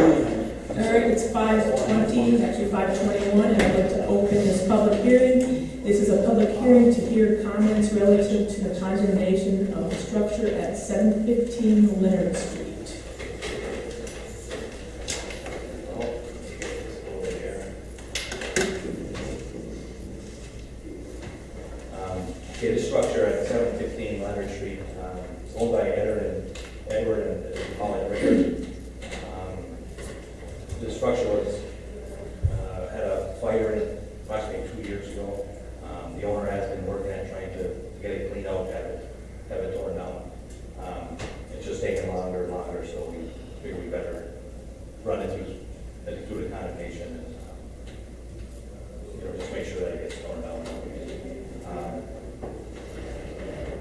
All right, it's 5:20, actually 5:21, and I'd like to open this public hearing. This is a public hearing to hear comments relative to the condemnation of the structure at 715 Leonard Street. Okay, this structure at 715 Leonard Street, it's owned by Edward and they call it Richard. The structure had a fire in it approximately 2 years ago. The owner has been working at trying to get it cleaned out, have it torn down. It's just taking longer and longer, so we figured we better run it through the condemnation and just make sure that it gets torn down.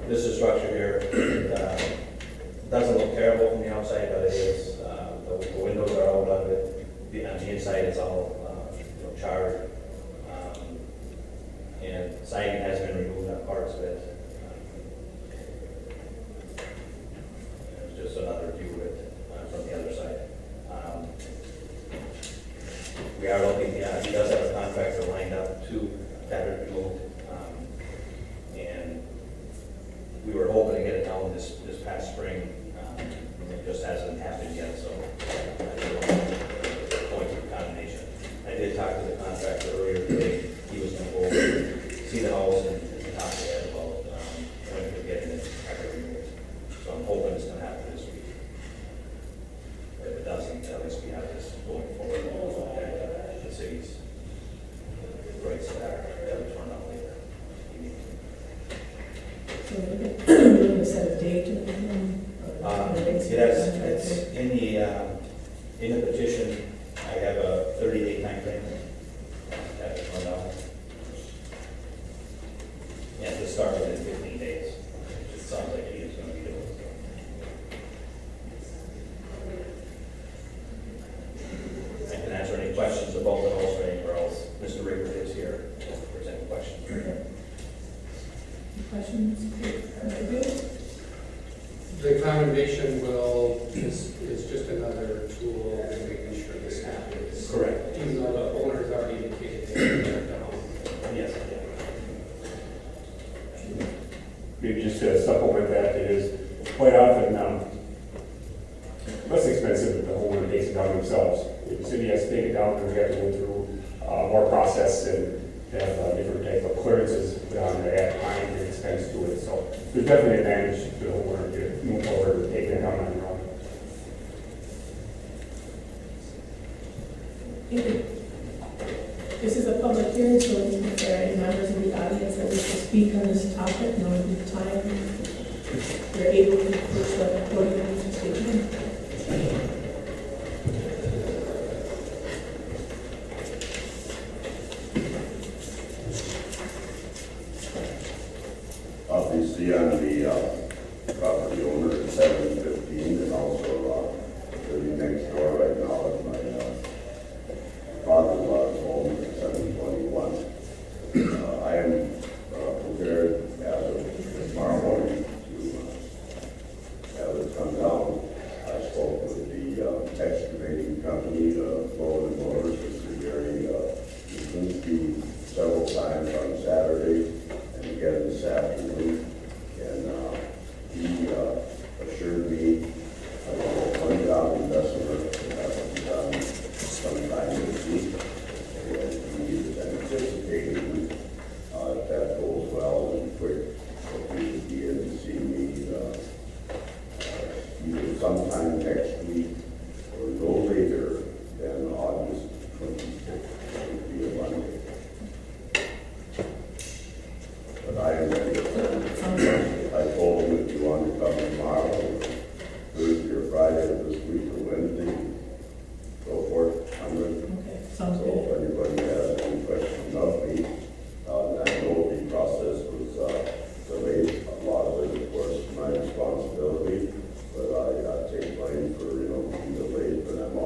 This is structure here. It doesn't look terrible from the outside, but it is. The windows are all done with. On the inside, it's all charred, and siding has been removed on parts of it. There's just another view of it from the other side. We are looking. He does have a contractor lined up to have it removed, and we were hoping to get it down this past spring. It just hasn't happened yet, so going through condemnation. I did talk to the contractor earlier today. He was going to go over, see the house and talk to Ed about when we're getting it removed. So I'm hoping it's going to happen this week. If it doesn't, at least we have this going forward. The city's rights to have it torn out later. So we're going to set a date or anything? It's in the petition. I have a 30-day time frame. That is run out. And to start within 15 days. It just sounds like he is going to be doing it. I can answer any questions about the house or anywhere else. Mr. Rickard is here if there's any questions. Okay. Any questions? Very good. The condemnation is just another tool in making sure this happens. Correct. Even though the owner's already indicated they tear it down. Yes. Maybe just to supplement that, it is quite often less expensive if the homeowner takes it down themselves. If the city has to take it down, then we have to go through more process and have different type of clearances put on to add time and expense to it. So there's definitely an advantage to the homeowner to move forward and take it down on their own. Thank you. This is a public hearing, so if there are any members of the audience that wish to speak on this topic, now would be the time you're able to push the podium to state. Obviously, I'm the property owner at 715 and also living next door right now at my father-in-law's home at 721. I am prepared as of tomorrow morning to have it come down. I spoke with the excavating company, Bowman Motors, Mr. Gary Kuczynski, several times on Saturday and again this afternoon. And he assured me of a $1 investment that will be done sometime this week. And he is anticipating, if that goes well and quick, that he will be in to see me either sometime next week or no later than August 26th. It would be a Monday. But I am ready. I told him if you want to come tomorrow, or Thursday or Friday of this week or Wednesday, go for it. I'm ready. Okay, sounds So good. if anybody has any questions of me, and I know the process was delayed. A lot of it, of course, is my responsibility, but I take blame for being delayed. But I'm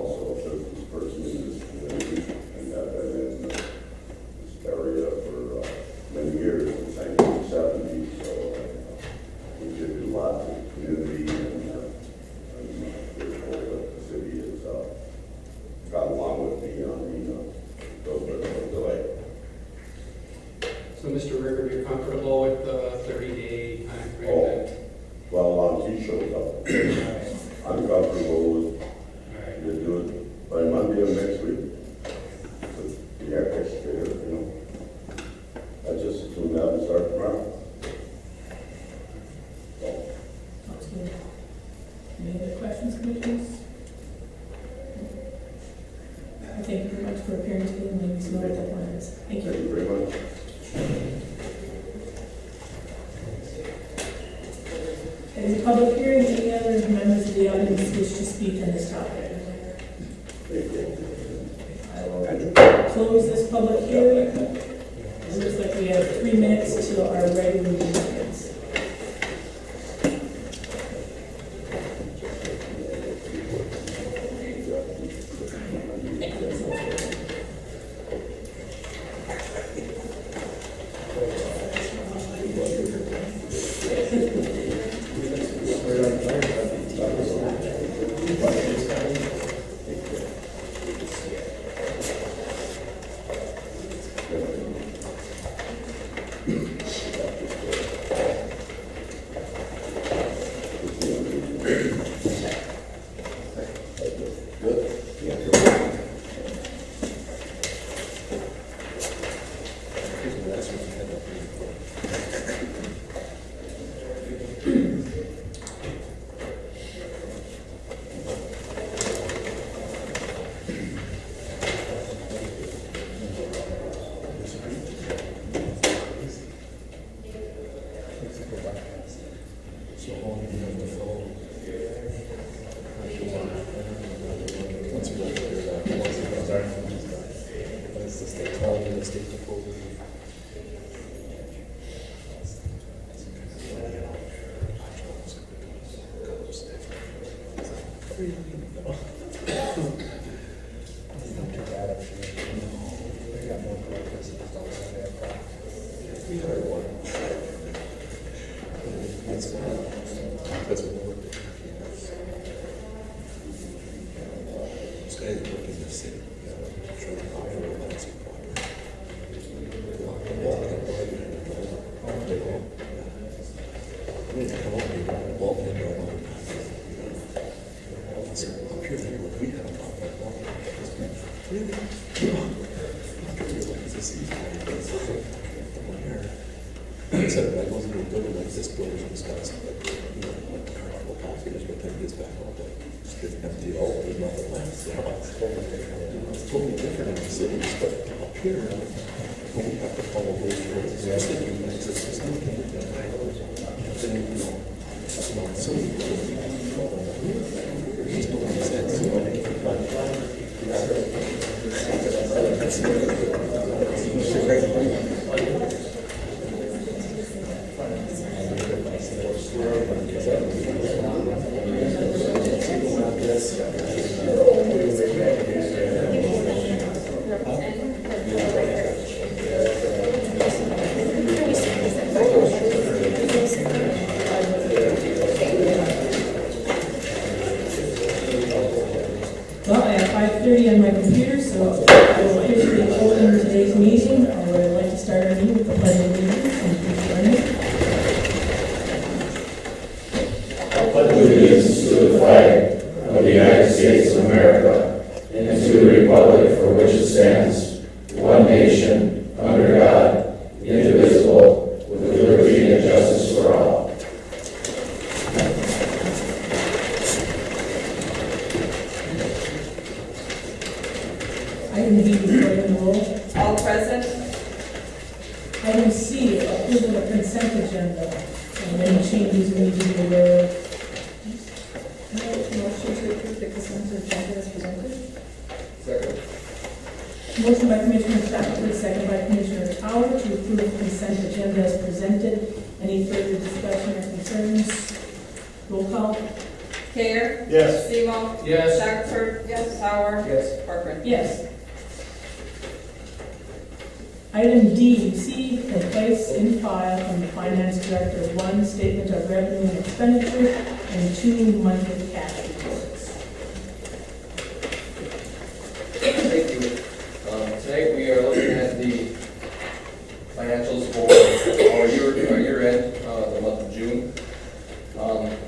in this topic? I will close this public hearing. It looks like we have 3 minutes till our regular meeting begins. Well, I have 5:30 on my computer, so I will officially open today's meeting. I would like to start our meeting with the pledge of allegiance, and please join me. I pledge allegiance to the flag of the United States of America and to the republic for which it stands, one nation, under God, indivisible, with liberty and justice for all. Item B, recording the roll. All present? Item C, approval of consent agenda. And any changes we need to be aware of. Motion to approve the consent agenda as presented? Second. Motion by Commissioner Shackelford, second by Commissioner Tower to approve the consent agenda as presented. Any further discussion or concerns? Roll call. Care? Yes. Semo? Yes. Shackelford? Yes. Tower? Yes. Corcoran? Yes. Item D, receive and place in file from the Finance Director 1 statement of revenue and expenditure and 2 monthly cash reports. Thank you. Tonight we are looking at the financials for our year end, the month of June.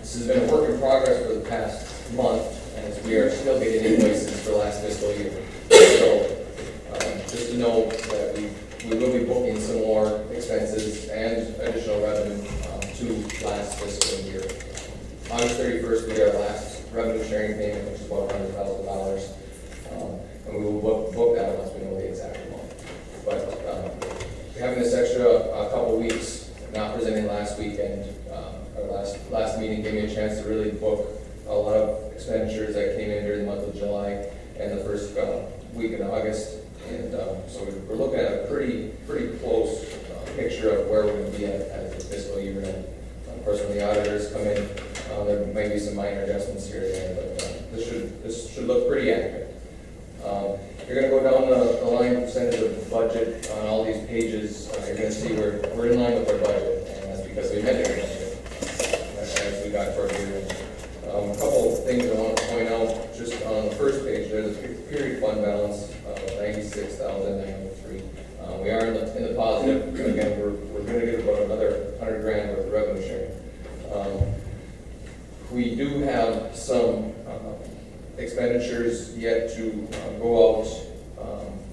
This has been a work in progress for the past month, as we are still getting invoices for last fiscal year. So, just to know that we will be booking some more expenses and additional revenue to last fiscal year. August 31st will be our last revenue sharing payment, which is about $100,000. And we will book that once we know the exact amount. But having this extra couple weeks, not presenting last weekend, our last meeting gave me a chance to really book a lot of expenditures that came in and the first week in August. And so we're looking at a pretty close picture of where we're going to be at the fiscal year end. Of course, when the auditors come in, there may be some minor adjustments here and there, but this should look pretty accurate. You're going to go down the line percentage of budget on all these pages. You're going to see we're in line with our budget, and that's because we met our budget as we got toward here. A couple of things I want to point out, just on the first page, there's a period fund balance of $96,903. We are in the positive. Again, we're going to get about another $100,000 worth of revenue sharing. We do have some expenditures yet to go out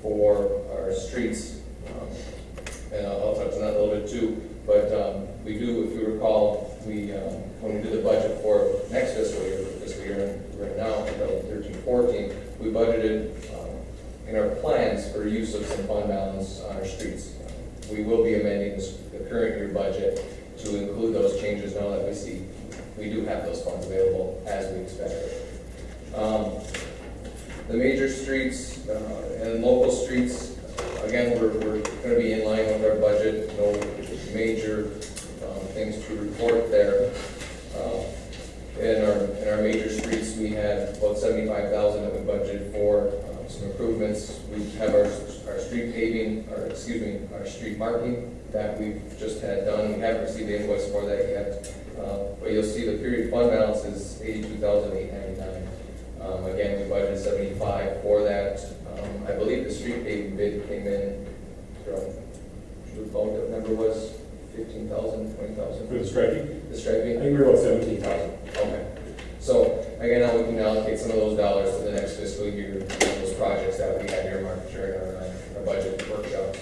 for our streets, and I'll touch on that a little bit too. But we do, if you recall, when we did the budget for next fiscal year right now, 2013-14, we budgeted in our plans for use of some fund balance on our streets. We will be amending the current year budget to include those changes now that we see we do have those funds available as we expected. The major streets and local streets, again, we're going to be in line with our budget. No major things to report there. In our major streets, we had about $75,000 that we budgeted for some improvements. We have our street paving, our street marking that we've just had done. We haven't received the invoice for that yet. But you'll see the period fund balance is $82,899. Again, we budgeted $75,000 for that. I believe the street paving bid came in from, what number was $15,000, $20,000? For the striping? The striping? I think we were about 17,000. Okay. So again, now we can allocate some of those dollars to the next fiscal year, those projects that we had earmarked during our budget workshops.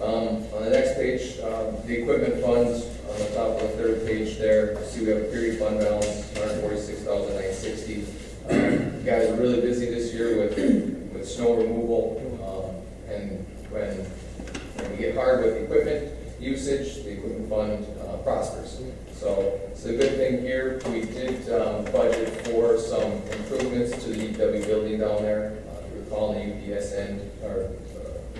On the next page, the equipment funds, on the top of the third page there, see we have a period fund balance, $146,960. You guys are really busy this year with snow removal, and when we get hard with equipment usage, the equipment fund prospers. So it's a good thing here. We did budget for some improvements to the UW building down there. If you recall, the UPS end, or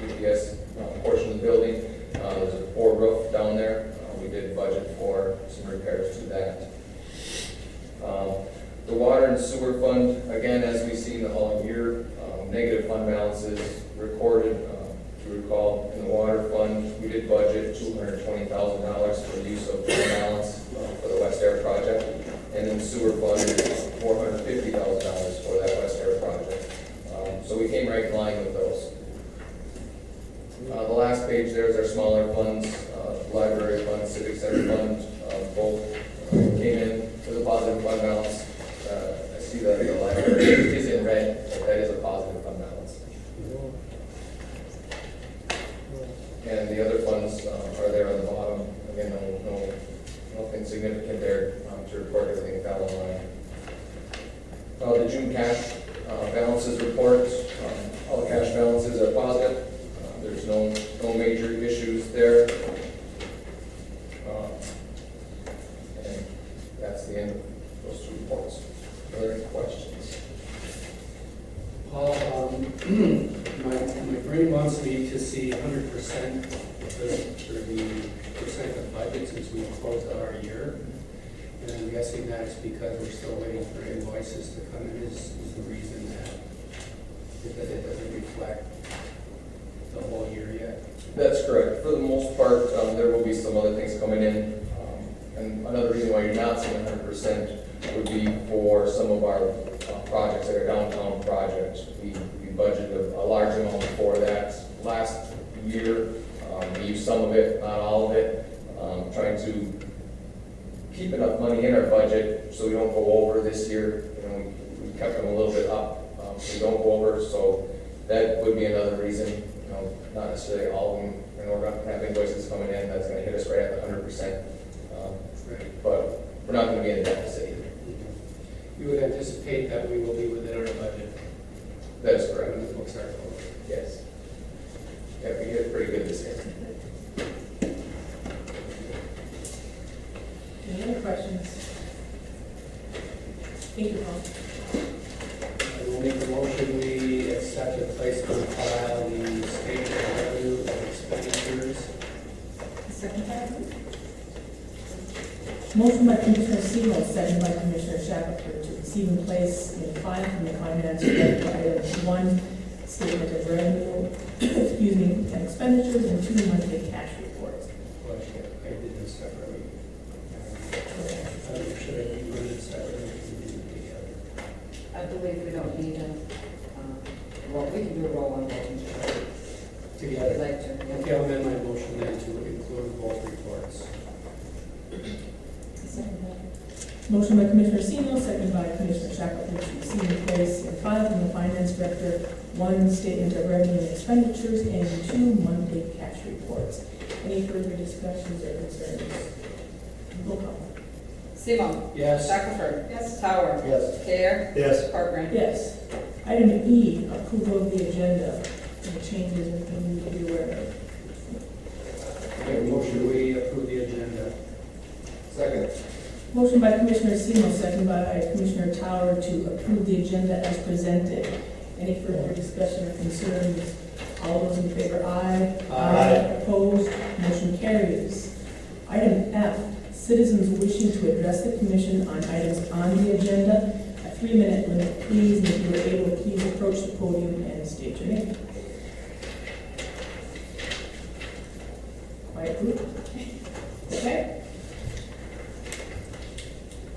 UPS portion of the building, there's a poor roof down there. We did budget for some repairs to that. The water and sewer fund, again, as we've seen all year, negative fund balances recorded. If you recall, in the water fund, we did budget $220,000 for the use of fund balance for the West Air project, and in the sewer fund, $450,000 for that West Air project. So we came right in line with those. The last page there is our smaller funds, library fund, civic center fund, both came in with a positive fund balance. I see that the library is in red, but that is a positive fund balance. And the other funds are there on the bottom. Again, nothing significant there to report. Everything fell in line. The June cash balances report, all the cash balances are positive. There's no major issues there. And that's the end of those two reports. Are there any questions? Paul, my brain wants me to see 100% for the percent of budget since we closed out our year. And I'm guessing that's because we're still waiting for invoices to come in is the reason that it doesn't reflect the whole year yet. That's correct. For the most part, there will be some other things coming in. And another reason why you're not seeing 100% would be for some of our projects, like our downtown project. We budgeted a large amount for that last year. We used some of it, not all of it. Trying to keep enough money in our budget so we don't go over this year. We kept them a little bit up so we don't go over. So that would be another reason. Not necessarily all of them. We're not going to have invoices coming in that's going to hit us right at the 100%. Right. But we're not going to be in a deficit either. You would anticipate that we will be within our budget That is correct. when the books are closed. Yes. Yeah, we did pretty good this year. Any other questions? Thank you, Paul. I'll make a motion, we accept and place on file the statement of revenue and expenditures. Second that? Motion by Commissioner Semo, second by Commissioner Shackelford to receive and place in file from the finance director item 1, statement of revenue, excuse me, and expenditures, and 2 monthly cash reports. Well, I did this separately. Should I be running separately? I believe we don't need a, well, we can do a roll on vote. If you'd Together. like to. yeah. Okay, I'll amend my motion then to include both reports. Second that. Motion by Commissioner Semo, second by Commissioner Shackelford to receive and place in file from the finance director 1, statement of revenue and expenditures, and 2 monthly cash reports. Any further discussions or concerns? Roll call. Semo. Yes. Shackelford. Yes. Tower. Yes. Gale. Yes. Corcoran. Yes. Item E, approval of the agenda. Any changes or things we need to be aware of? Make a motion, we approve the agenda. Second. Motion by Commissioner Semo, second by Commissioner Tower to approve the agenda as presented. Any further discussion or concerns? All those in favor, aye. Aye. Opposed, motion carries. Item F, citizens wishing to address the commission on items on the agenda. A 3-minute limit, please, and if you are able, please approach the podium and state your name. Quiet group. Okay.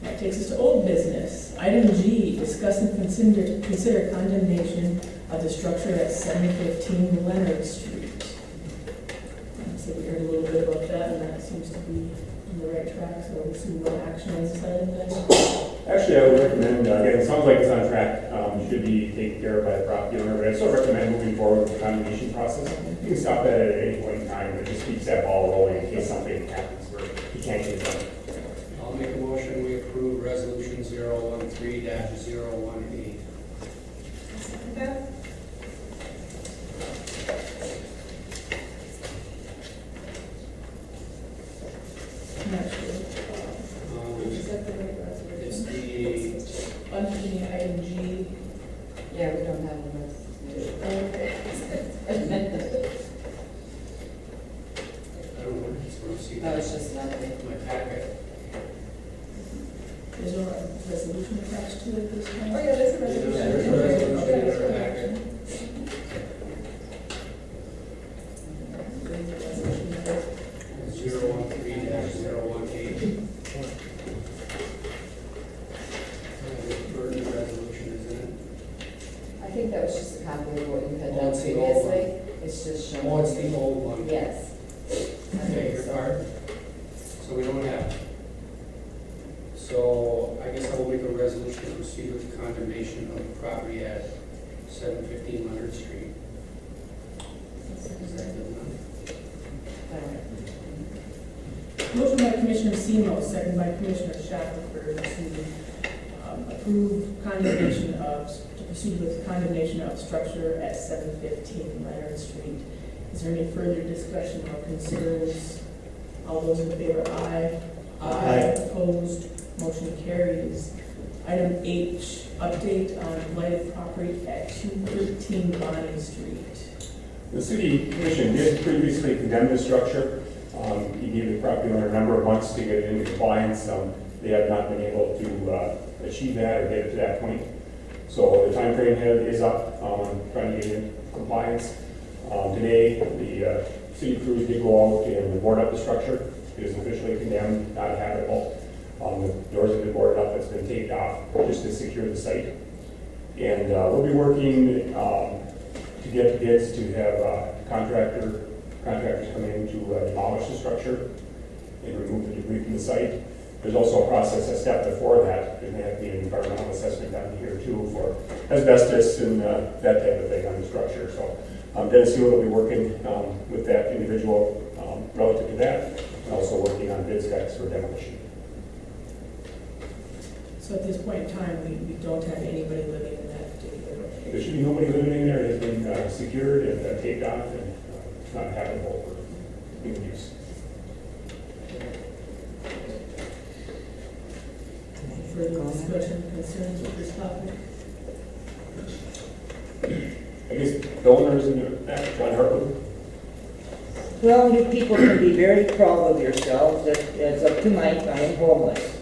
That takes us to old business. Item G, discuss and consider condemnation of the structure at 715 Leonard Street. So we heard a little bit about that, and that seems to be on the right track, so we'll see what action on this item then. Actually, I would recommend, again, it sounds like it's on track, should be taken care of by the property owner, but I still recommend moving forward with the condemnation process. You can stop that at any point in time, but just keeps that ball rolling in case something happens where you can't get it done. I'll make a motion, we approve resolution 013-018. Second that. I'm not sure. Is that the right It's resolution? the, Under item G. Yeah, we don't have a resolution. Okay. I don't know, it's where I see No, it's just nothing. my packet. Is there a resolution attached to it this time? Oh, yeah, there's a There's resolution. a resolution in our packet. There's a resolution there. 013-018. Burden resolution, isn't it? I think that was just a copy of what you had Oh, done it's the old one. previously. It's just showing. Oh, it's the old one. Yes. Okay, your card. So we don't have. So I guess I will make a resolution to proceed with condemnation of the property at 715 Leonard Street. Is that good enough? Motion by Commissioner Semo, second by Commissioner Shackelford to approve condemnation of, to proceed with condemnation of structure at 715 Leonard Street. Is there any further discussion or concerns? All those in favor, aye. Aye. Opposed, motion carries. Item H, update on blighted property at 213 Bonnie Street. The city commission did previously condemn the structure. He gave the property owner a number of months to get it into compliance. They have not been able to achieve that or get it to that point. So the time frame is up, trying to get in compliance. Today, the city crews did go out and board up the structure. It is officially condemned, not habitable. The doors have been boarded up, it's been taped off just to secure the site. And we'll be working to get bids to have contractors come in to demolish the structure and remove the debris from the site. There's also a process, a step before that. There's going to have to be an environmental assessment done here too for asbestos and that type of thing on the structure. So Dennis Hewitt will be working with that individual relative to that, and also working on bid specs for demolition. So at this point in time, we don't have anybody living in that particular There location. should be nobody living in there. It has been secured and taped off, and it's not habitable for human use. Further discussion, concerns with this topic? I guess the owners in the back, John Hartwood. Well, you people can be very proud of yourselves. As of tonight, I am homeless.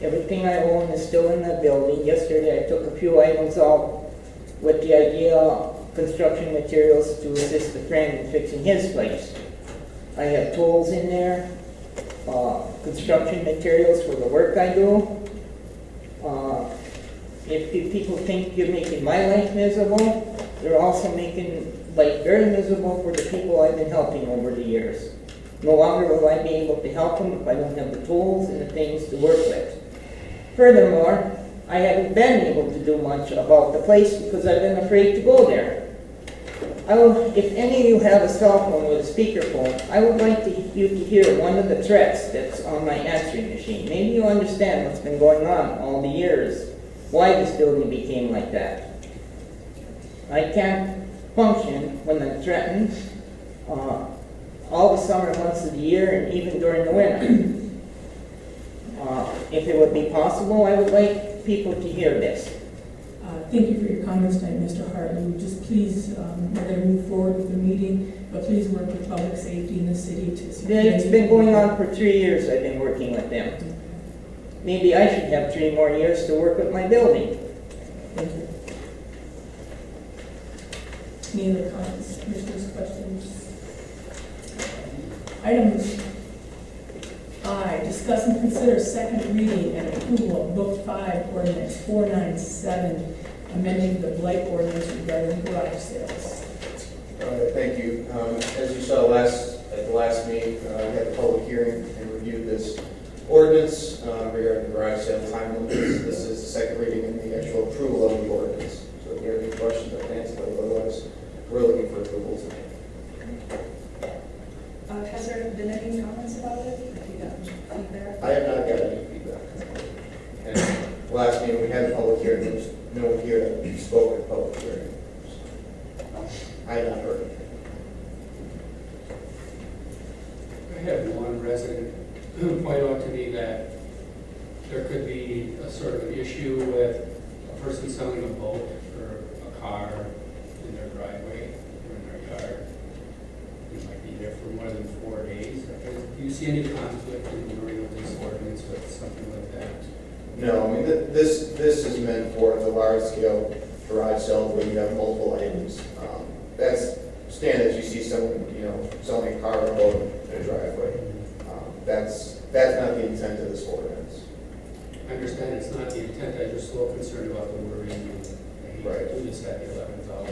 Everything I own is still in the building. Yesterday, I took a few items out with the idea of construction materials to assist a friend in fixing his place. I have tools in there, construction materials for the work I do. If you people think you're making my life miserable, you're also making life very miserable for the people I've been helping over the years. No longer will I be able to help them if I don't have the tools and the things to work with. Furthermore, I haven't been able to do much about the place because I've been afraid to go there. If any of you have a cell phone with a speakerphone, I would like you to hear one of the threats that's on my answering machine. Maybe you understand what's been going on all the years, why this building became like that. I can't function when I'm threatened all the summer months of the year and even during the winter. If it would be possible, I would like people to hear this. Thank you for your comments tonight, Mr. Hart. You would just please, we're going to move forward with the meeting, but please work with public safety in the city to secure. It's been going on for 3 years I've been working with them. Maybe I should have 3 more years to work with my building. Thank you. Any other comments, commissioners, questions? Items I, discuss and consider second reading and approval of Book 5, Ordinance 497, amending the blight ordinance regarding garage sales. Thank you. As you saw at the last meeting, we had a public hearing and reviewed this ordinance regarding garage sale time limits. This is the second reading and the actual approval of the ordinance. So if you have any questions, I can answer those. Otherwise, we're looking for approval tonight. Has there been any comments about it? Have you gotten feedback? I have not got any feedback. And last meeting, we had a public hearing. There was no one here that spoke at the public hearing. I have not heard anything. I had one resident point out to me that there could be a sort of an issue with a person selling a boat or a car in their driveway or in their yard. It might be there for more than 4 days. Do you see any conflict in this ordinance with something like that? No, I mean, this is meant for the large scale garage sales where you have multiple items. That's standard. You see someone, selling a car or boat in their driveway. That's not the intent of this ordinance. I understand it's not the intent. I'm just a little concerned about the wording. I hate Right. to do this at the 11th hour.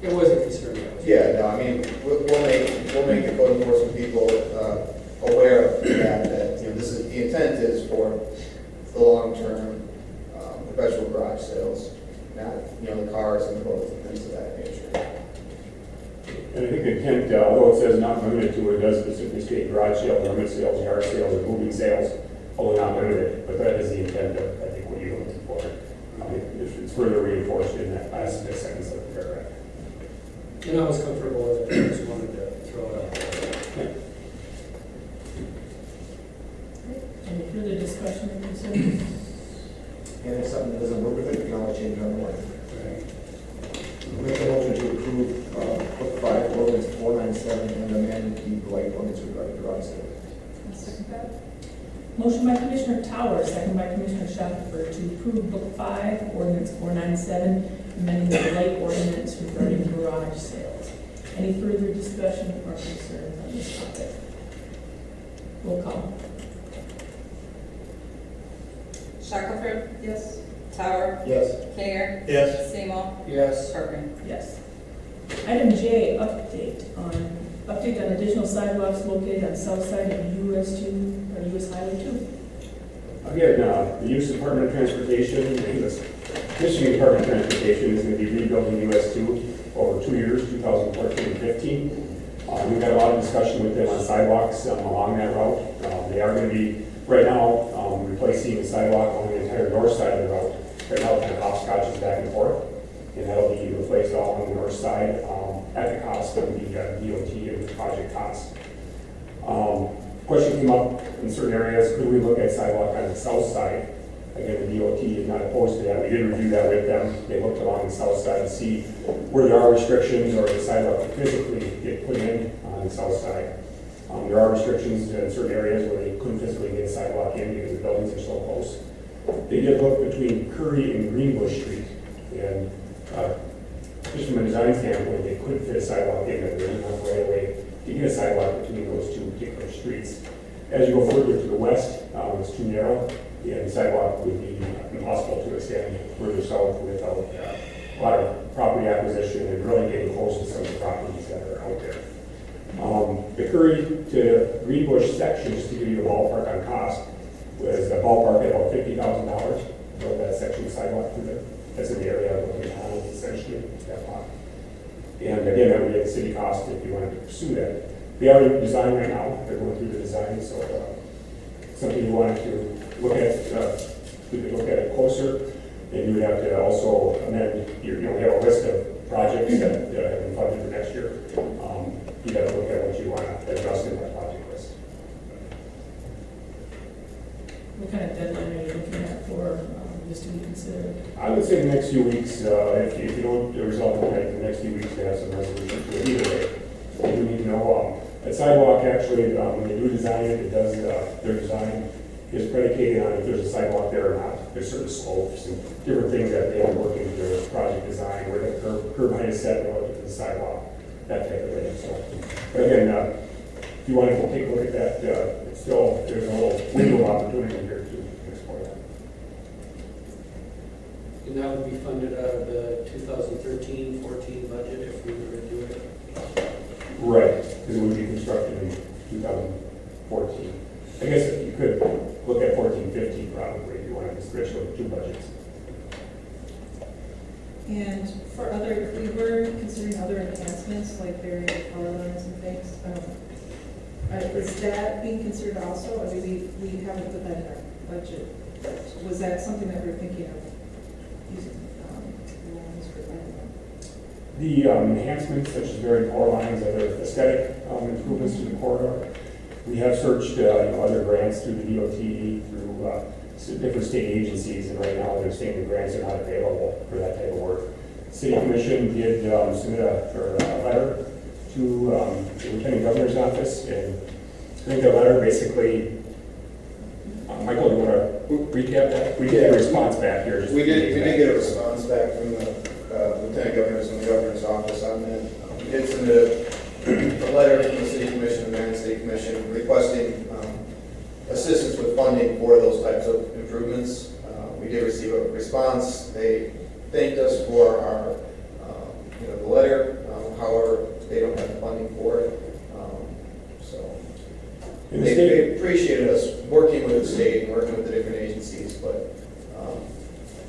But it was a concern. Yeah, no, I mean, we'll make the code enforcement people aware of that this is, the intent is for the long-term perpetual garage sales, not, the cars and the boats and things of that nature. And I think the intent, although it says not limited to, it does specifically state garage sales, limit sales, yard sales, and moving sales, although not limited, but that is the intent of, I think, what you're looking for. It's further reinforced in that last sentence of the paragraph. And I was comfortable with it. I just wanted to throw it out there. Any further discussion or concerns? And if something doesn't work with it, you can always change it on the way. Right. Make a motion to approve Book 5, Ordinance 497, and amend the blight ordinance regarding garage sales. I'll second that. Motion by Commissioner Towers, second by Commissioner Shackelford to approve Book 5, Ordinance 497, amending the blight ordinance regarding garage sales. Any further discussion or concerns on this topic? Roll call. Shackelford? Yes. Tower? Yes. Kinger? Yes. Seymour? Yes. Parker? Yes. Item J, update on additional sidewalks located on south side of US 2 or US Highway 2. Again, the U.S. Department of Transportation, and the Michigan Department of Transportation is going to be rebuilding US 2 over 2 years, 2014 and 15. We've had a lot of discussion with them on sidewalks along that route. They are going to be, right now, replacing the sidewalk on the entire north side of the route. Right now, it kind of hopscotches back and forth, and that'll be replaced all on the north side at the cost of the DOT and the project cost. Question came up in certain areas, could we look at sidewalk on the south side Again, the DOT is not opposed to that. We did review that with them. They looked along the south side to see where there are restrictions or the sidewalk can physically get put in on the south side. There are restrictions in certain areas where they couldn't physically get a sidewalk in because the buildings are so close. They did look between Curry and Greenbush Street, and just from a design standpoint, they couldn't fit a sidewalk in there. There isn't enough right away to get a sidewalk between those two particular streets. As you go further to the west, it's too narrow, and the sidewalk would be impossible to extend further south without a lot of property acquisition and really getting close to some of the properties that are out there. The Curry to Greenbush section, just to give you a ballpark on cost, was a ballpark at about $50,000 for that section of sidewalk through there. That's in the area of looking at essentially, that lot. And again, that would be at city cost if you wanted to pursue that. They are in design right now, they're going through the design, so something you wanted to look at, we could look at it closer, and you would have to also amend, we have a list of projects that have been funded for next year. You got to look at what you want to adjust in that project list. What kind of deadline are you looking at for this to be considered? I would say the next few weeks, if you don't resolve it tonight, the next few weeks to have some resolution to it. Either way, you need to know, that sidewalk actually, when they do design it, it does, their design is predicated on if there's a sidewalk there or not. There's certain slopes and different things that they have working into their project design, where the curb height is set relative to the sidewalk, that type of thing. So, but again, if you want to take a look at that, it's still, there's a little window of opportunity here to explore that. And that would be funded out of the 2013-14 budget if we were to do it. Right, because it would be constructed in 2014. I guess you could look at 14-15 probably if you wanted to switch with two budgets. And for other, we were considering other enhancements, like various power lines and things. Is that being considered also? I mean, we haven't put that in our budget. Was that something that we were thinking of using lines for that? The enhancements, such as varied power lines, other aesthetic improvements to the corridor, we have searched other grants through the DOT, through different state agencies, and right now they're saying the grants are not available for that type of work. City Commission did submit a letter to the Lieutenant Governor's office, and I think the letter basically, Michael, do you want to recap that? We get a response back here. We did get a response back from the Lieutenant Governor's and the Governor's office on that. We did submit a letter from the City Commission and Marion State Commission requesting assistance with funding for those types of improvements. We did receive a response. They thanked us for our, the letter. However, they don't have the funding for it. They appreciated us working with the state and working with the different agencies, but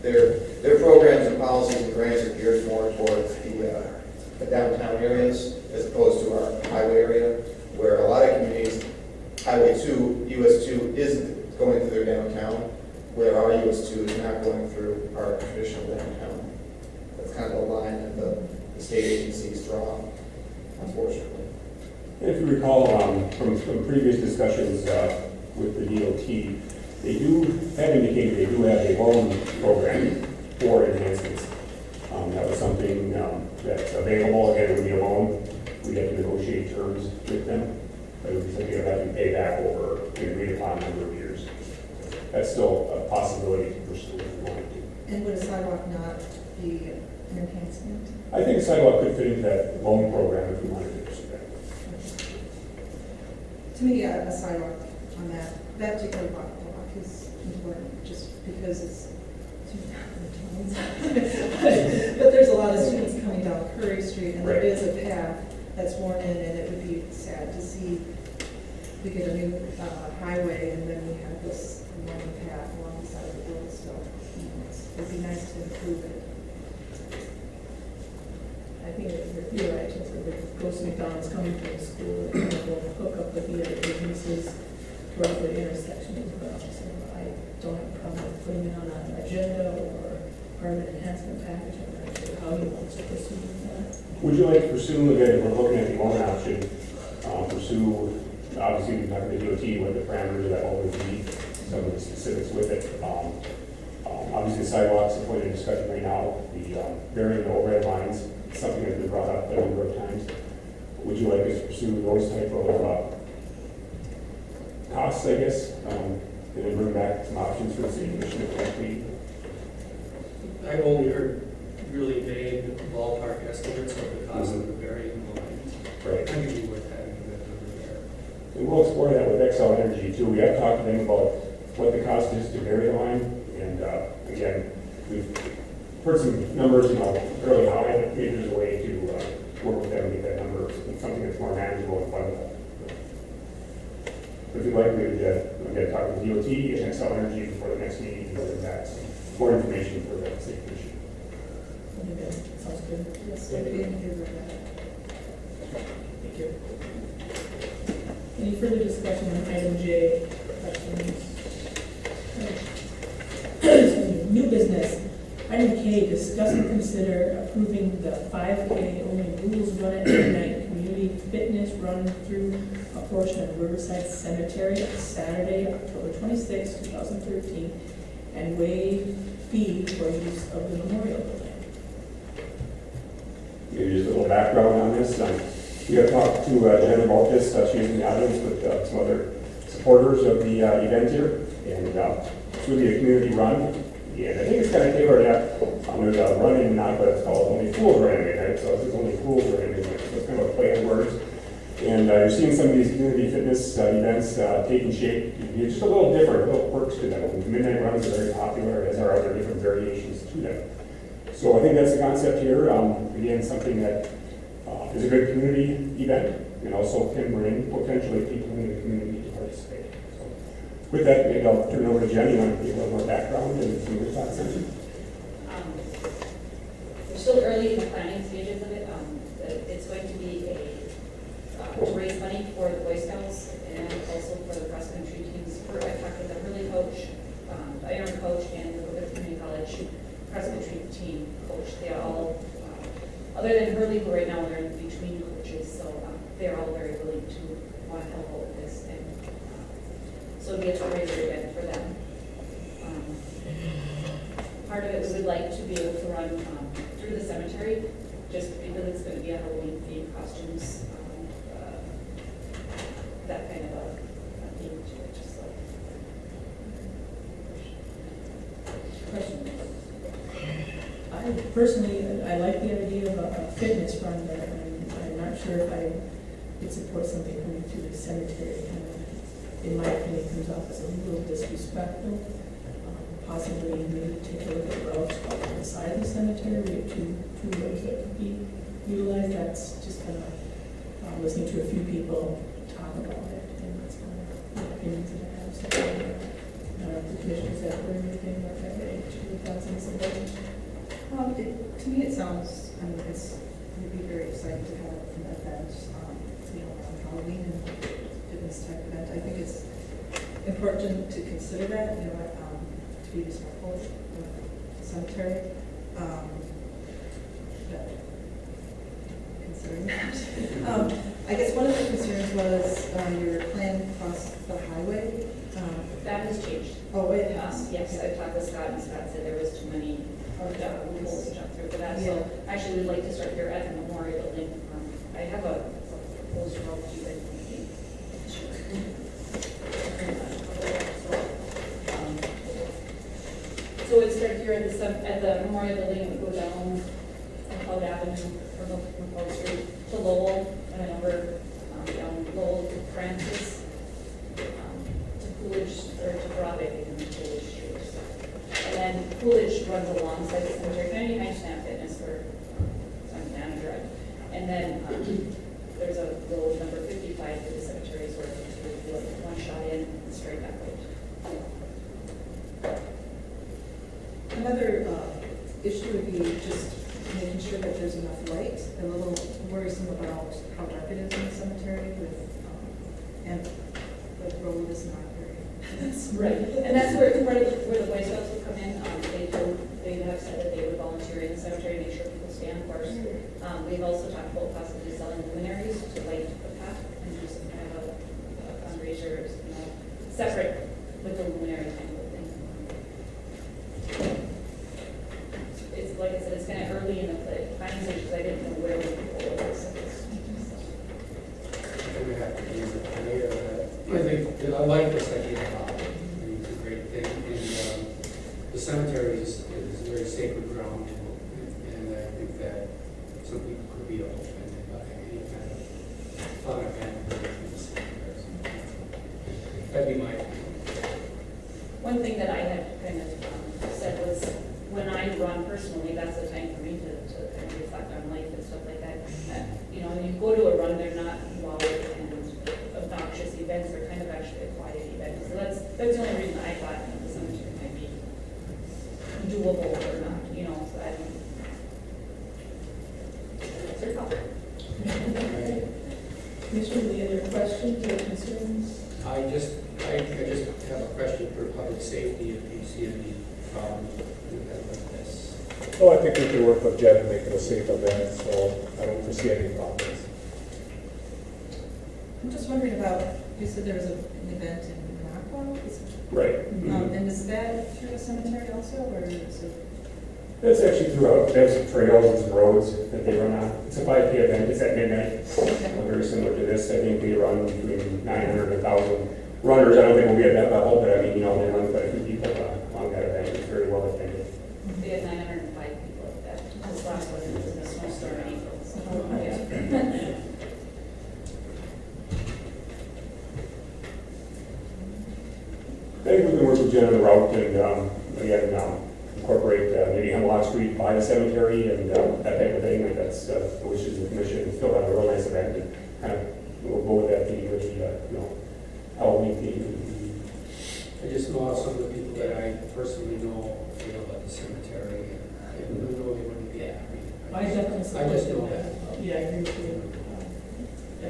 their programs and policies and grants are geared more towards the downtown areas as opposed to our highway area, where a lot of communities, Highway 2, US 2 isn't going through their downtown, where our US 2 is not going through our traditional downtown. That's kind of the line that the state agencies draw, unfortunately. If you recall from previous discussions with the DOT, they have indicated they do have a loan program for enhancements. That was something that's available. Again, it would be a loan. We'd have to negotiate terms with them, but it would be something that have to pay back over an agreed upon number of years. That's still a possibility to pursue if you wanted to. And would a sidewalk not be an enhancement? I think a sidewalk could fit into that loan program if we wanted to pursue that. To me, a sidewalk on that particular block is important, just because it's 2,000 tons. But there's a lot of students coming down Curry Street, and there is a path that's worn in, and it would be sad to see we get a new highway, and then we have this long path along the side of the road, so it'd be nice to improve it. I think you're right, just for the Ghost McDonald's coming from the school, and will hook up with the other businesses throughout the intersection as well. So I don't have a problem with putting it on an agenda or part of an enhancement package. I'm not sure how you want to pursue that. Would you like to pursue, again, if we're looking at the loan option, pursue, obviously, we're talking to DOT, what the parameters of that loan would be, some of the specifics with it. Obviously, sidewalks are point of discussion right now. The burying the overhead lines, something that's been brought up a number of times. Would you like us to pursue those type of costs, I guess, and then bring back some options for the city commission if next week? I've only heard really vague ballpark estimates of the cost of the burying lines. Right. I think it'd be worth having that number there. And we'll explore that with Excel Energy too. We have talked to them about what the cost is to bury the line. And again, we've heard some numbers, fairly high. Maybe there's a way to work with them and get that number, something that's more manageable and fundable. If you'd like, we would, again, talk with DOT and Excel Energy before the next meeting, and bring back some more information for the city commission. Okay, sounds good. Yes, I'd be in favor of that. Thank you. Any further discussion on item J? Questions? New business. Item K, discuss and consider approving the 5K only rules run at midnight community fitness run through a portion of Riverside Cemetery on Saturday, October 26, 2013, and waive fee for use of the memorial building. Maybe just a little background on this. We have talked to Jen about this. She was in the audience with some other supporters of the event here. And it's really a community run. And I think it's kind of tailored at, there's a running, not what it's called, only fools running at night. So it's only fools running at night. So it's kind of a play on words. And you're seeing some of these community fitness events taking shape. It's just a little different, little quirks to them. The midnight runs are very popular, as are other different variations to them. So I think that's the concept here. Again, something that is a good community event and also can bring potentially people in the community to participate. So with that, maybe I'll turn it over to Jen. You want to give a little more background and some of your thoughts on it? We're still early in the planning stages of it. It's going to be to raise money for the Boy Scouts and also for the cross-country teams. I talked with the Hurley coach, the Iron coach, and the Woodland Community College cross-country team coach. They are all, other than Hurley, who right now they're in between coaches, so they're all very willing to want to help out with this. And so it'll be a fundraiser event for them. Part of it we would like to be able to run through the cemetery, just because it's going to be a Halloween themed costumes, that kind of a theme to it. Just so. Questions? I personally, I like the idea of a fitness run, but I'm not sure if I would support something coming through the cemetery. Kind of, in my opinion, comes off as a little disrespectful. Possibly maybe take a look at routes off the side of the cemetery. We have two roads that could be utilized. That's just kind of listening to a few people talk about it, and that's kind of the opinions that I have. So, I don't know if the commissioners have heard anything about that. To me, it sounds, it'd be very exciting to have an event, around Halloween and fitness type event. I think it's important to consider that, to be respectful of the cemetery. But considering that, I guess one of the concerns was your plan across the highway. That has changed. Oh, it has? Yes, I talked to Scott, and Scott said there was too many loopholes to jump through for that. So actually, we'd like to start here at the memorial building. I have a proposed route you guys can see. So we'd start here at the memorial building, and go down McLeod Avenue, or McLeod Street, to Lowell, and then over down Lowell to Francis, to Coolidge, or to Broadway, and then Coolidge Street. And then Coolidge runs alongside the cemetery, kind of behind Snap Fitness for Santana Drive. And then there's a road number 55 to the cemetery, where it would be like one shot in and straight back out. Another issue would be just making sure that there's enough light. A little worrisome about how dark it is in the cemetery and the road is not very. Right, and that's where part of where the Boy Scouts would come in. They have said that they would volunteer in the cemetery to make sure people stay on course. We've also talked about possibly selling luminaries to light the path and do some kind of a fundraiser, separate with the luminary kind of thing. early in the planning stage, because I didn't know where we could go with this. We have to use it for later. I think, I like this idea about it. I think it's a great thing. And the cemetery is very sacred ground. And I think that some people could be offended by any kind of fun event. That'd be my opinion. One thing that I had kind of said was, when I run personally, that's the time for me to kind of reflect on life and stuff like that. You know, when you go to a run, they're not loud and obnoxious events, they're kind of actually a quiet event. So that's the only reason I thought the cemetery might be doable or not, you know, so I don't. It's your call. Commissioner, any other questions or concerns? I just have a question for public safety, if you see any problems with this. Well, I think we can work with Jen and make it a safe event, so I don't foresee any problems. I'm just wondering about, you said there was an event in Rockwell? Right. And is that through the cemetery also, or is it? That's actually throughout, they have some trails and some roads that they run on. It's a 5K event, it's at midnight. Very similar to this. I think we run between 900 and 1,000 runners. I don't think we'll be at that level, but I mean, you know, they run quite a few people along that event. It's very well attended. We had 905 people at that. This last one was in a snowstorm in April. So, yeah. I think we can work with Jen on the route and, again, incorporate maybe Hemlock Street by the cemetery and that type of thing. Like that's the wishes of the commission. Still have a real nice event and kind of we'll go with that theme with the, Halloween theme. I just know some of the people that I personally know feel about the cemetery, and I didn't know they wouldn't be happy. I definitely support I just the know event. Yeah, I agree with you. I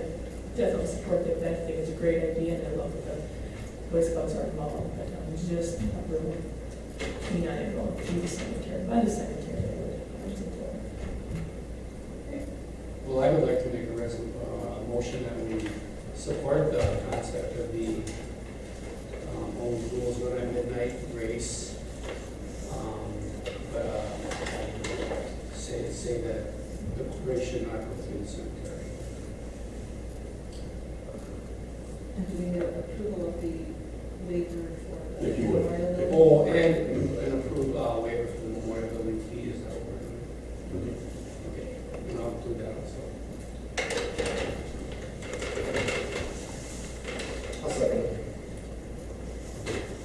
definitely support the event. I think it's a great idea, and I love that the Boy Scouts are involved. But just a real keen on it going through the cemetery, by the cemetery. I would support. Well, I would like to make a motion that we support the concept of the old rules run at midnight race. Say that the race should not go through the cemetery. And do we need approval of the waiver for the If you would. memorial building? Oh, and an approved waiver for the memorial building fee, is that what we're doing? Okay, and I'll do that also. I'll second.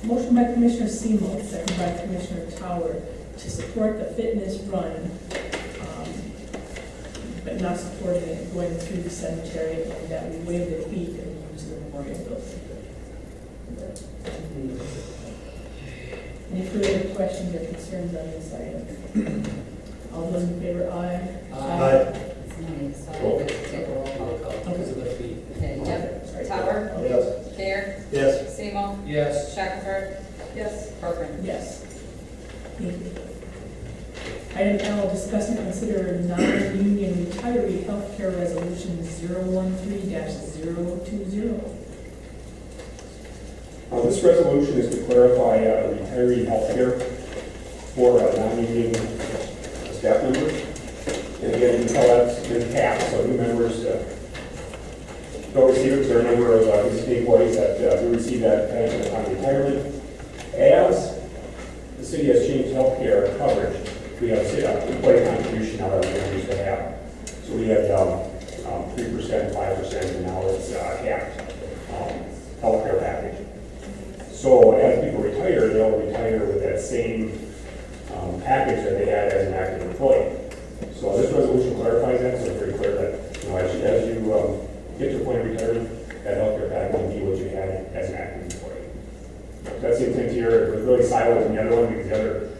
Motion by Commissioner Seymour, second by Commissioner Tower, to support the fitness run, but not supporting it going through the cemetery, and that we waive the fee and use the memorial building. Any further questions or concerns on this item? All those in favor, aye. Take a roll call. Because of the fee. Okay, yep. Sorry. Tower, Yes. Care, Yes. Seymour, Yes. Shackelford, Yes. Corcoran. Yes. Thank you. Item L, discuss and consider non-union retiree healthcare resolution 013-020. This resolution is to clarify retiree health care for non-union staff members. And again, you can tell that's been capped, so new members don't receive it. There are a number of existing employees that do receive that pension upon retirement. As the city has changed health care coverage, we have employee contribution now that we used to have. So we had 3%, 5%, and now it's capped health care package. So as people retire, they'll retire with that same package that they had as an active employee. So this resolution clarifies that, so it's very clear that, as you get to a point of retirement, that healthcare package will be what you had as an active employee. That's the intent here. It was really siloed in the other one because the other,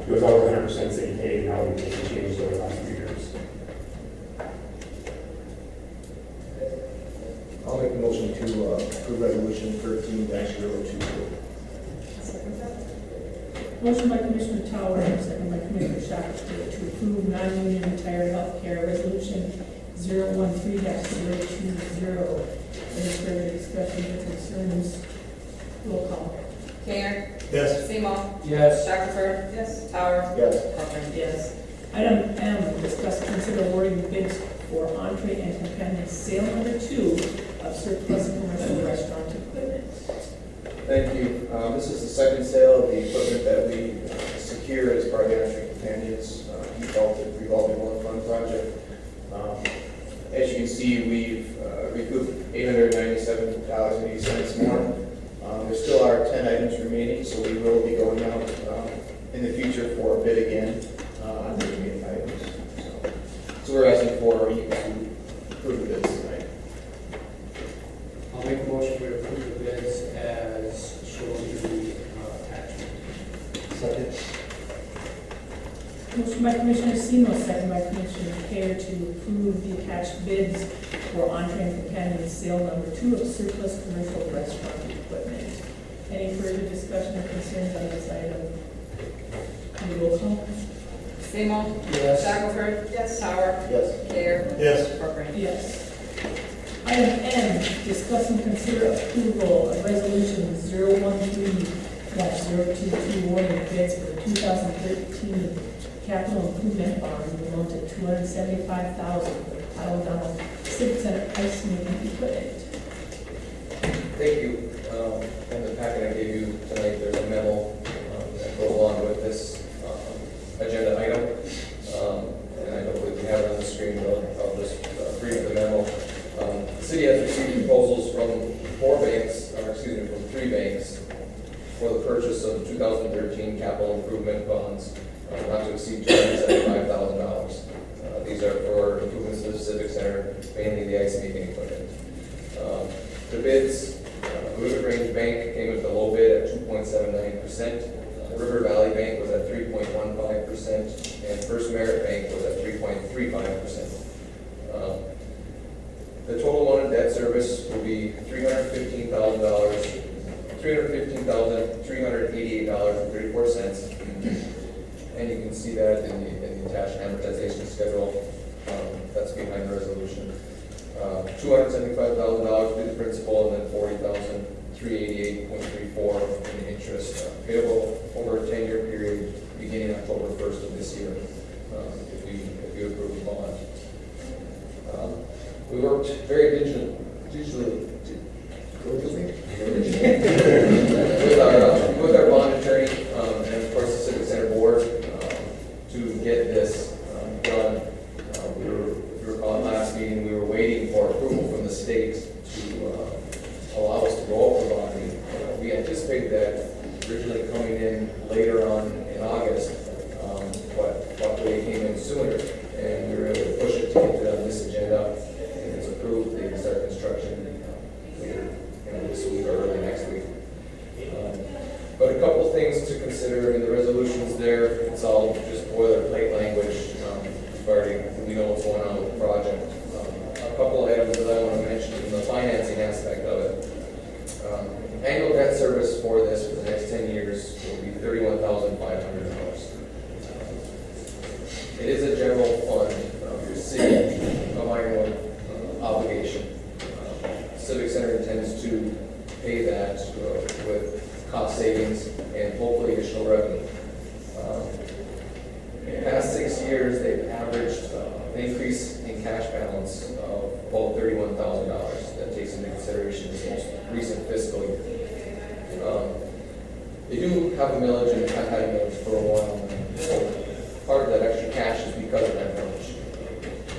it was always 100% same pay, and now we changed over the last few years. I'll make a motion to approve resolution 13-020. Second that? Motion by Commissioner Tower, second by Commissioner Shackelford, to approve non-union retired healthcare resolution 013-020. Any further discussion or concerns? Roll call. Care, Yes. Seymour, Yes. Shackelford, Yes. Tower, Yes. Corcoran. Yes. Item M, discuss and consider awarding bids for entree and companion sale number 2 of surplus commercial restaurant equipment. Thank you. This is the second sale of the equipment that we secured as part of the Entry Companions revolving loan fund project. As you can see, we've recouped $897.80 more. There still are 10 items remaining, so we will be going out in the future for a bid again on the remaining items. So we're asking for you to approve the bids tonight. I'll make a motion to approve the bids as shown in the attachment. Second. Motion by Commissioner Semo, second by Commissioner Kare to approve the attached bids for entree and companion sale number 2 of surplus commercial restaurant equipment. Any further discussion or concerns on this item? Can we roll call? Seymour? Yes. Shackelford? Yes. Sauer? Yes. Gare? Yes. Corcoran? Yes. Item N, discuss and consider approval of resolution 013-0221 awarding bids for the 2013 capital improvement bond in the amount of $275,000 for Paddle Donald Civic Center ice making equipment. Thank you. In the packet I gave you tonight, there's a memo that goes along with this agenda item. And I don't believe we have it on the screen, but I'll just read the memo. The city has received proposals from from 3 banks for the purchase of 2013 capital improvement bonds, not to exceed $275,000. These are for improvements to the Civic Center, mainly the ice making equipment. The bids, Blue Range Bank came with the low bid at 2.79%. River Valley Bank was at 3.15%, and First Merit Bank was at 3.35%. The total amount of debt service will be $315,388.34. And you can see that in the attached amortization schedule that's behind the resolution. $275,000 due to principal, and then $40,388.34 in interest payable over a 10-year period beginning October 1st of this year, if you approve the bond. We worked very diligently with our bond attorney and of course the Civic Center board to get this done. If you recall last meeting, we were waiting for approval from the state to allow us to go over the bond. We anticipated that originally coming in later on in August, but luckily it came in sooner, and we were able to push it to get it on this agenda. And it's approved, they can start construction later this week or early next week. But a couple things to consider in the resolutions there. It's all just boilerplate language regarding, we know what's going on with the project. A couple items that I want to mention in the financing aspect of it. Annual debt service for this for the next 10 years will be $31,500. It is a general fund, your city of Ironwood obligation. Civic Center intends to pay that with cost savings and hopefully additional revenue. In the past 6 years, they've averaged an increase in cash balance of about $31,000. That takes into consideration this most recent fiscal year. They do have a millage and have had a millage for a while. So part of that extra cash is because of that millage.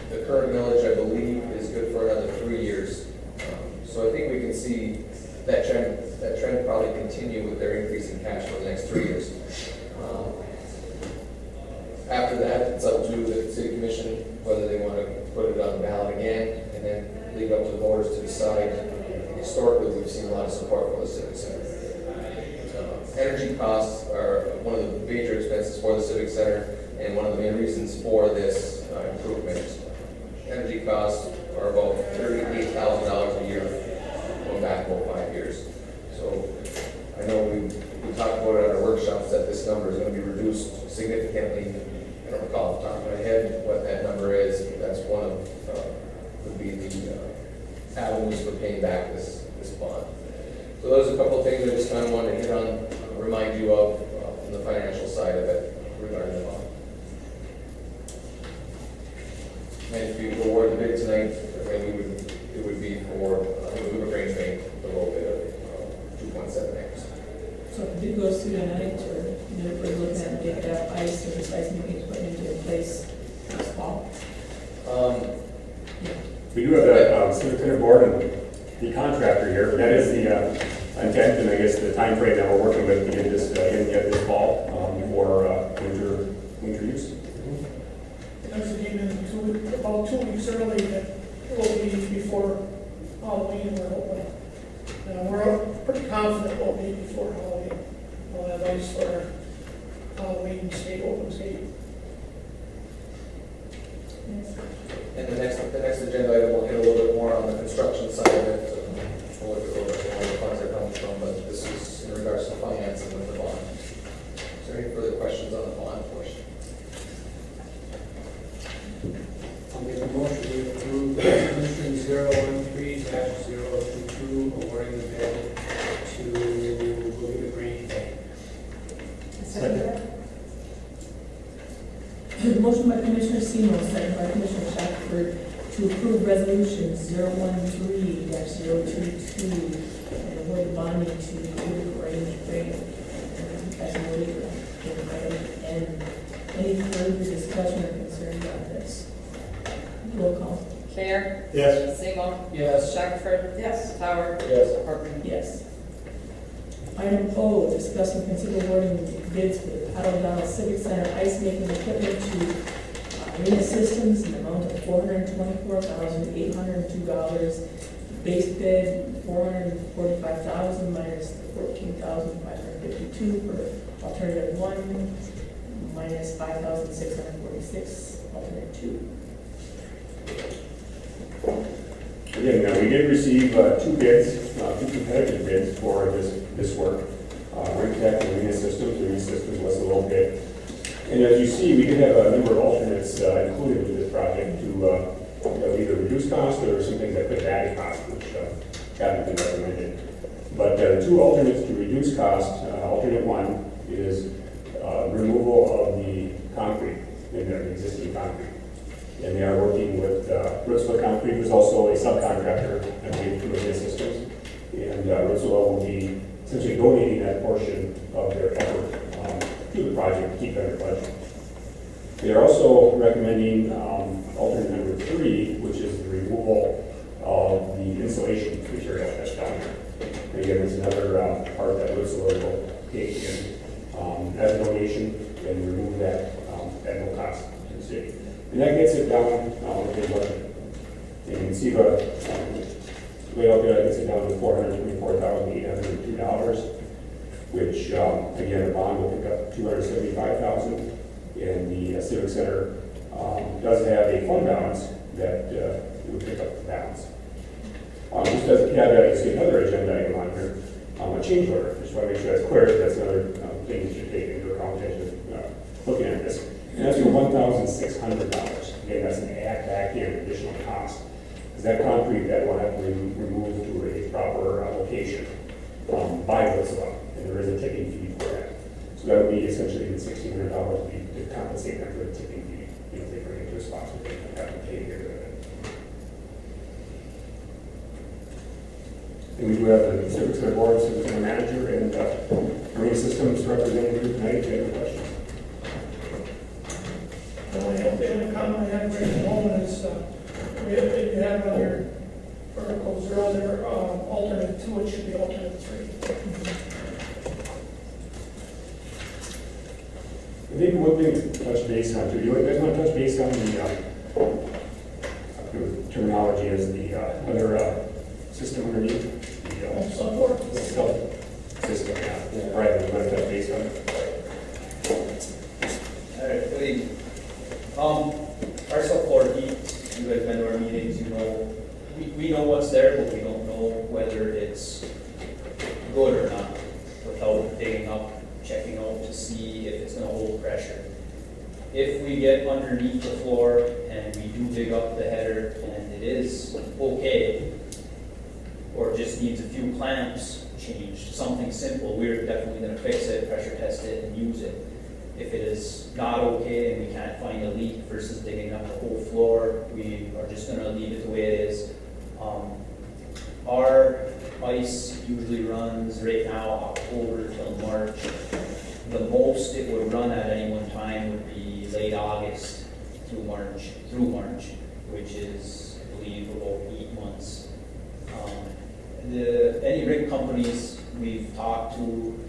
The current millage, I believe, is good for another 3 years. So I think we can see that trend probably continue with their increase in cash for the next 3 years. After that, it's up to the city commission whether they want to put it on the ballot again and then leave it up to the voters to decide. Historically, we've seen a lot of support for the Civic Center. Energy costs are one of the major expenses for the Civic Center and one of the main reasons for this improvement. Energy costs are about $38,000 a year going back about 5 years. So I know we talked about it at our workshops that this number is going to be reduced significantly. I don't recall off the top of my head what that number is. That's one of would be the avenues for paying back this bond. So those are a couple of things I just kind of wanted to hit on, remind you of from the financial side of it regarding the bond. this ice making equipment in place this fall? We do have the civic center board and the contractor here, but that is the intent and I guess the time frame that we're working with to get this in yet this fall for winter use. As it came in about 2 weeks early, that will be before Halloween, we're hoping. We're pretty confident we'll be before Halloween. We'll have ice for Halloween skate, open skate. And the next agenda item will hit a little bit more on the construction side of it. We'll look at a little bit more where the funds are coming from, but this is in regards to financing with the bond. Is there any further questions on the bond portion? I'll make a motion to approve resolution 013-022, awarding the bid to Believe Green Bay. Second. Motion by Commissioner Seymour, second by Commissioner Shackelford, to approve resolution 013-022 and award the bonding to Blue Range Bank as noted in item N. Any further discussion or concern about this? Roll call. Care? Yes. Seymour? Yes. Shackelford? Yes. Howard? Yes. Workman? Yes. Item O, discuss and consider awarding bids for the Paddle Down Civic Center ice making equipment to Arena Systems in the amount of $424,802. Base bid $445,000 minus the $14,552 for alternative 1 minus $5,646 alternate 2. Again, we did receive two bids, two competitive bids for this work. Rentec and Arena Systems. Arena Systems was a little bit. And as you see, we did have a number of alternates included with this project to either reduce cost or some things that could add cost, which haven't been recommended. But there are two alternates to reduce cost. Alternate 1 is removal of the concrete in their existing concrete. And they are working with Rootsville Concrete, who's also a subcontractor, I believe, to Arena Systems. And Rootsville will be essentially donating that portion of their effort to the project to keep it under budget. They are also recommending alternate number 3, which is the removal of the insulation material that's down there. And again, it's another part that Rootsville will take in as a donation and remove that at no cost to the city. And that gets it down within budget. And you can see the layout there, that gets it down to $424,802, which, again, the bond will pick up $275,000, and the Civic Center does have a fund balance that would pick up the balance. Just as a caveat, you see another agenda item on here, a change order. Just want to make sure that's clear. That's another thing you should take into account as you're looking at this. And that's for $1,600. Again, that's an add back in additional cost. Because that concrete that will have to be removed to a proper location by Rootsville, and there is a tipping fee for that. So that would be essentially the $1,600 to compensate them for the tipping fee if they bring it to a spot where they have to pay to get rid of it. And we do have the Civic Center Board, Civic Center Manager, and Arena Systems representative tonight. If you have any questions? The only comment I have right at the moment is, you have on your article 0 there, alternate 2, it should be alternate 3. Maybe one thing to touch base on, too. You guys want to touch base on the terminology as the other system underneath? The Support. system, yeah. Right, we're going to touch base on it. All right, good evening. Our subfloor heat, you guys been to our meetings, you know, we know what's there, but we don't know whether it's good or not without digging up, checking out to see if it's gonna hold pressure. If we get underneath the floor and we do dig up the header and it is okay, or just needs a few clamps changed, something simple, we're definitely gonna fix it, pressure test it, and use it. If it is not okay and we can't find a leak versus digging up the whole floor, we are just gonna leave it the way it is. Our ice usually runs right now October till March. The most it would run at any one time would be late August through March, which is, I believe, about 8 months. Any rig companies we've talked to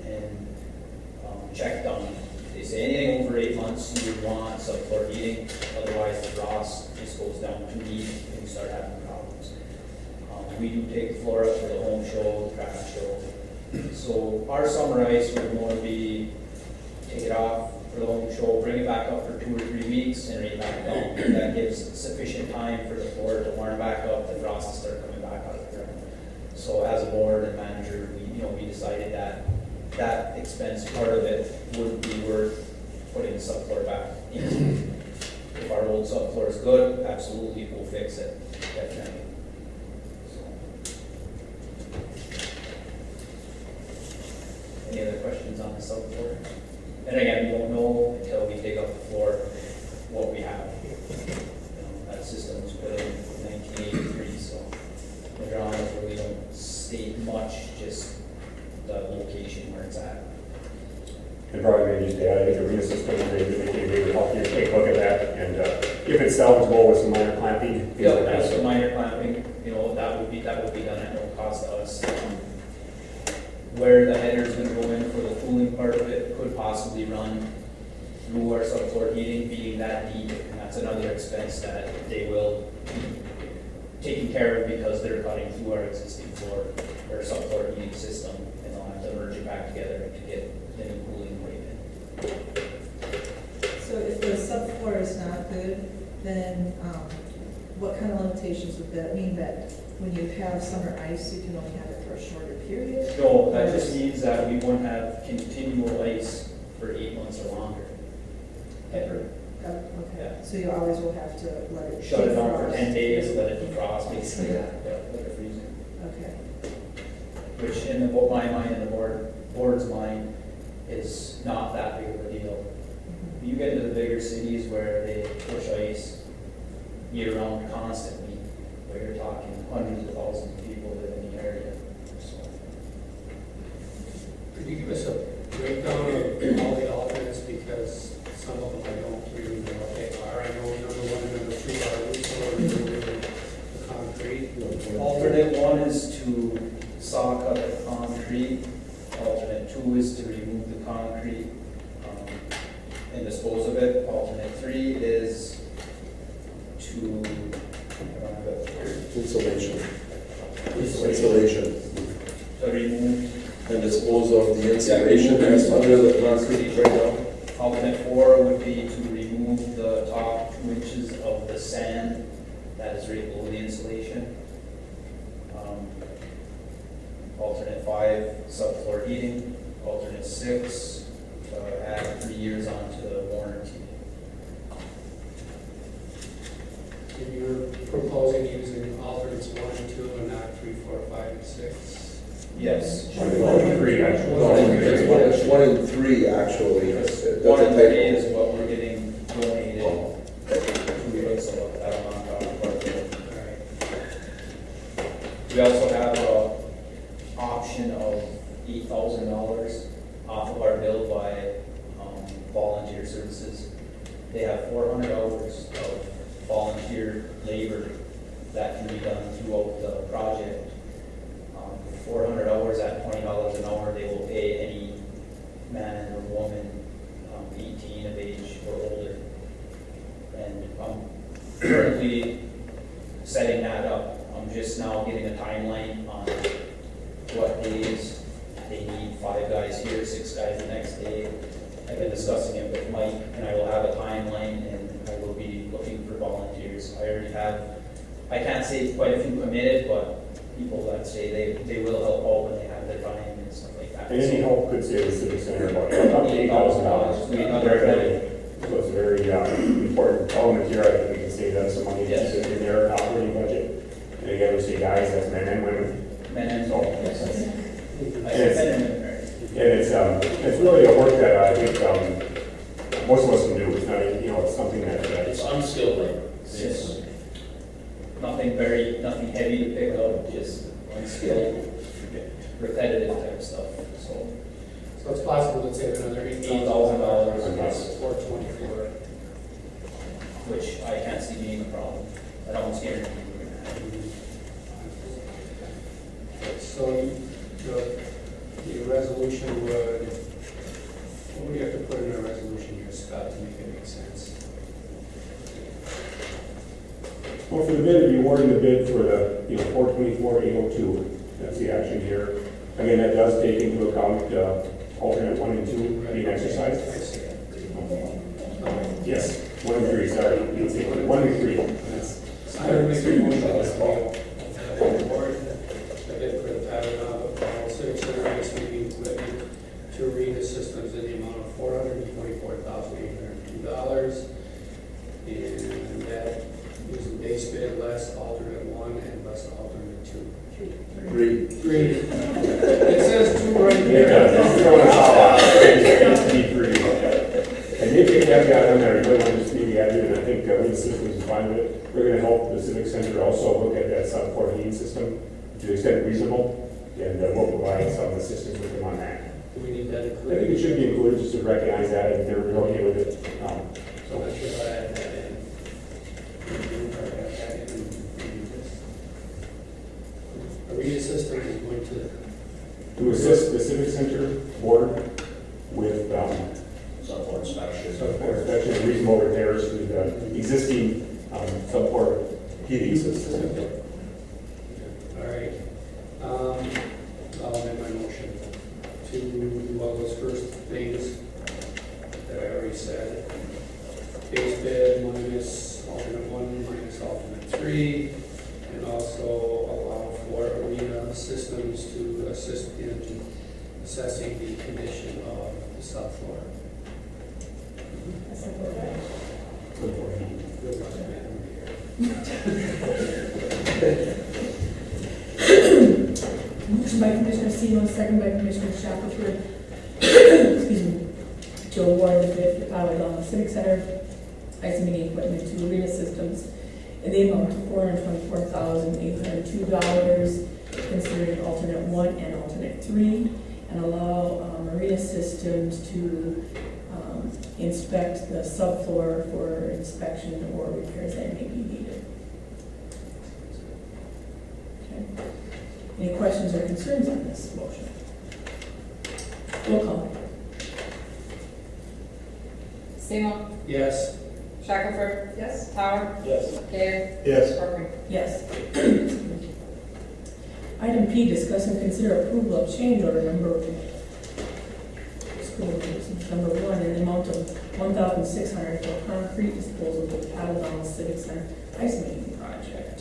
and checked on, they say anything over 8 months you would want subfloor heating, otherwise the frost just goes down too deep and you start having problems. We do take the floor up for the home show, the craft show. So our summer ice would more be take it off for the home show, bring it back up for 2 or 3 weeks and rain back down. That gives sufficient time for the floor to warm back up, the frost to start coming back out of the ground. So as a board and manager, we decided that that expense part of it wouldn't be worth putting the subfloor back in. If our old subfloor is good, absolutely we'll fix it, definitely. Any other questions on the subfloor? And again, we won't know until we dig up the floor what we have. That system was put in 1983, so the drawings really don't state much, just the location where it's at. And probably maybe just add, I think the arena system, they would help you take a look at that, and if it's salvageable with some minor clamping. things Yeah, like that. that's the minor clamping, that would be done at no cost to us. Where the header's gonna go in for the cooling part of it could possibly run through our subfloor heating, being that deep, and that's another expense that they will be taken care of because they're cutting through our existing floor, or subfloor heating system, and they'll have to merge it back together to get the new cooling rate in. So if the subfloor is not good, then what kind of limitations would that mean? That when you have summer ice, you can only have it for a shorter period? No, that just means that we won't have continual ice for 8 months or longer. Ever. Okay, Yeah. so you always will have to let it Shut it down for defrost. 10 days, let it defrost, basically, Yeah. like a freezer. Okay, Which in my mind and the board's mind is not that big of a deal. You get into the bigger cities where they push ice year-round constantly, where you're talking hundreds of thousands of people live in the area. So, Could you give us a breakdown of all the alternates, because some of them I don't really know what they are. I know number 1 and number 3 are removing the concrete. alternate 1 is to saw cut the concrete. Alternate 2 is to remove the concrete and dispose of it. Alternate 3 is to, I don't have it here. Insulation. Insulation. To remove. And dispose of the insulation that's under the concrete right now. Alternate 4 would be to remove the top 2 inches of the sand that is right below the insulation. Alternate 5, subfloor heating. Alternate 6, add 3 years onto the warranty. And you're proposing using alternates 1 and 2 and not 3, 4, 5, and 6? Yes. 1 and 3, actually. No, it's one and three, actually. Because That's 1 a and 3 typo. is what we're getting donated. So that'll knock off part of it. All right. We also have a option of $8,000 off of our bill by volunteer services. They have 400 hours of volunteer labor that can be done throughout the project. 400 hours at $20 an hour, they will pay any man or woman 18 of age or older. And I'm currently setting that up. I'm just now getting a timeline on what days they need 5 guys here, 6 guys the next day. I've been discussing it with Mike, and I will have a timeline, and I will be looking for volunteers. I already have, I can't say quite a few committed, but people that say they will help out when they have their time and stuff like that. And any help could save the civic center about up to $8,000. So it's a very important element here. I think we can save them some money Yes. in their operating budget. And again, we say guys, that's men and women. Men and So, yes. I And said men and women, right? And it's really a work that I think most of us can do. It's not, it's something that It's unskilled labor. Yes. Nothing heavy to pick up, just unskilled, repetitive type stuff. So So it's possible to save another $8,000 $8,000 across 424. which I can't see being a problem. I don't see anything. So the resolution would, what would you have to put in a resolution here, Scott, to make it make sense? Well, for the bid, it'd be awarding the bid for the, 424,802. That's the action here. Again, that does take into account alternate 1 and 2 being exercised. I see it. Yes, 1 and 3, sorry. 1 and 3. That's- I would make a motion that we award the bid for the pattern of Civic Center ice making equipment to Arena Systems in the amount of $424,802. And that is a base bid less alternate 1 and less alternate 2. 3. 3. It says 2 right Yeah, there. that's throwing us off. It's D3. And maybe you have got on there, you might want to just maybe add it, and I think Wind Systems is fine with it. We're gonna help the Civic Center also look at that sub-port heating system to the extent reasonable, and we'll provide some assistance with them on that. Do we need that I think included? it should be included just to recognize that, and they're okay with it. So I should add that in. Arena Systems is going To assist the Civic Center board with Sub-port inspection. sub-port inspection and reasonable repairs to the existing sub-port heating system. All right. I'll amend my motion to do all those first things that I already said. Base bid minus alternate 1 minus alternate 3, and also allow for Arena Systems to assist in assessing the condition of the subfloor. Good luck, Motion by Commissioner Semo, second by Commissioner Shackelford. Excuse me. To award the bid for Powell Civic Center ice making equipment to Arena Systems in the amount of $424,802, considering alternate 1 and alternate 3, and allow Arena Systems to inspect the subfloor for inspection or repairs that may be needed. Okay. Any questions or concerns on this motion? Roll call. Seymour, Yes. Shackelford, Yes? Tower, Yes. Gale, Yes. Corcoran. Yes. Item P, discuss and consider approval of change order number 1 in the amount of $1,600 for concrete disposal for the Paddle Civic Center ice making project.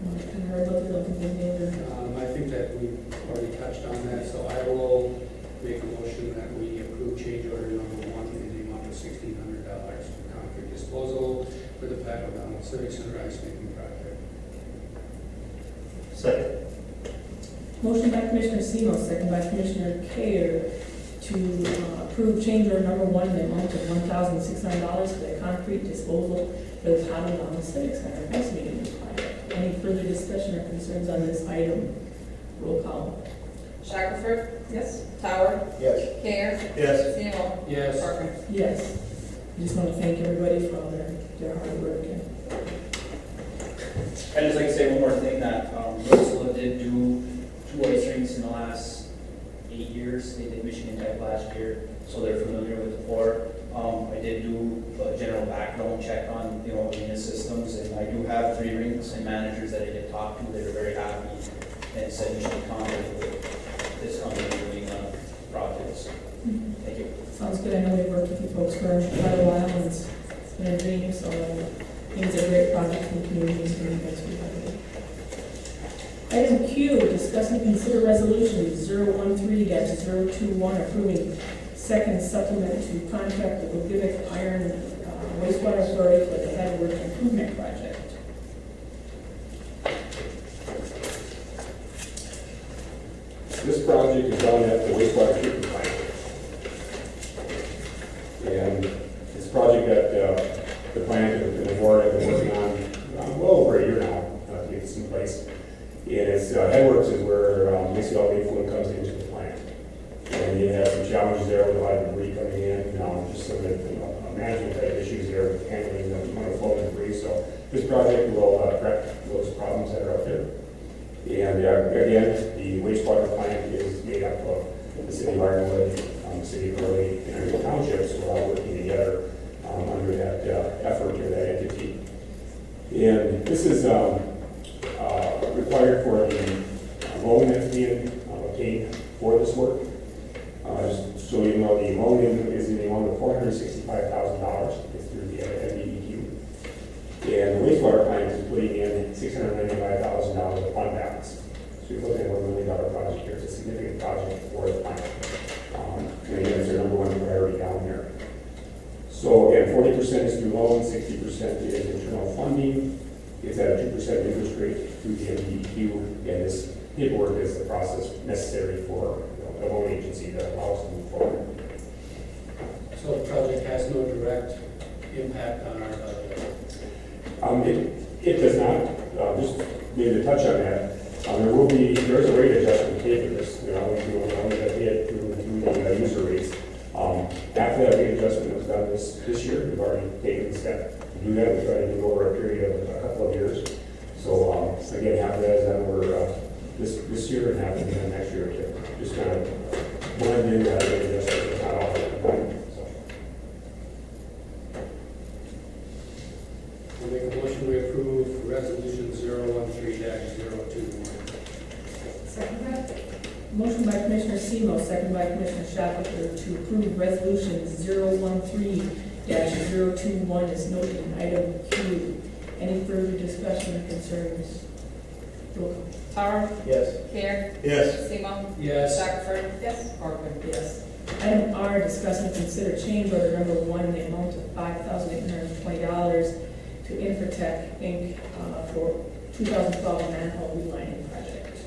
Kind of heard about the local neighbor. I think that we already touched on that, so I will make a motion that we approve change order number 1 in the amount of $1,600 for concrete disposal for the Pat O'Donnell Civic Center ice making project. Second. Motion by Commissioner Semo, second by Commissioner Kayer to approve change order number 1 in the amount of $1,600 for the concrete disposal for the Paddle Civic Center ice making project. Any further discussion or concerns on this item? Roll call. Shackelford, Yes? Tower, Yes. Gale, Yes. Seymour, Yes. Corcoran. Yes. I just want to thank everybody for all their hard work. I'd just like to say one more thing, that Ursula did do 2 ice rinks in the last 8 years. They did Michigan Tech last year, so they're familiar with the floor. I did do a general background check on, Arena Systems, and I do have 3 rinks and managers that I did talk to that are very happy and said you should contact with this company doing projects. Thank you. Sounds good. I know we've worked with you folks for quite a while, and it's been a dream, so I think it's a great project in the community, so you guys will have it. Item Q, discuss and consider resolution 013-021, approving second supplement to contract with Ogivic Iron Wastewater Authority for the Headwork Improvement Project. This project is down at the wastewater treatment plant. And this project that the plant and the board have been working on well over a year now to get this in place. And it's, Headworks is where basically all the effluent comes into the plant. And you have some challenges there with a lot of debris coming in, just some of the, management type issues there with handling the amount of flow and debris. So this project will correct those problems that are out there. And again, the wastewater plant is made up of the city of Ironwood, the city of Early, and the townships. We're all working together under that effort or that entity. And this is required for the loan that's being obtained for this work. Just so you know, the loan is in the amount of $465,000. It's through the MDEQ. And the wastewater plant is putting in $695,000 of fund balance. So you're looking at a $1 million project here. It's a significant project for the plant. And again, it's their number one priority down there. So again, 40% is through loans, 60% is internal funding. It's at a 2% interest rate through the MDEQ. And this paperwork is the process necessary for the loan agency that allows us to move forward. So the project has no direct impact on our budget? It does not. Just maybe to touch on that, there's a rate adjustment paid for this. We only got paid through the user rates. After that rate adjustment was done this year, we've already taken the step to do that. We try to do over a period of a couple of years. So again, half of that is done over this year and half of it next year to just kind of blend in that rate adjustment. It's not all at the time. So. I'll make a motion to approve resolution 013-021. Second that? Motion by Commissioner Semo, second by Commissioner Shackelford to approve resolution 013-021 as noted in item Q. Any further discussion or concerns? Roll call. Tower. Yes. Care. Yes. Semo. Yes. Shackelford. Yes. Parker. Yes. Item R, discuss and consider change order number 1 in the amount of $5,820 to Infotech Inc. For 2012 manhole relining project.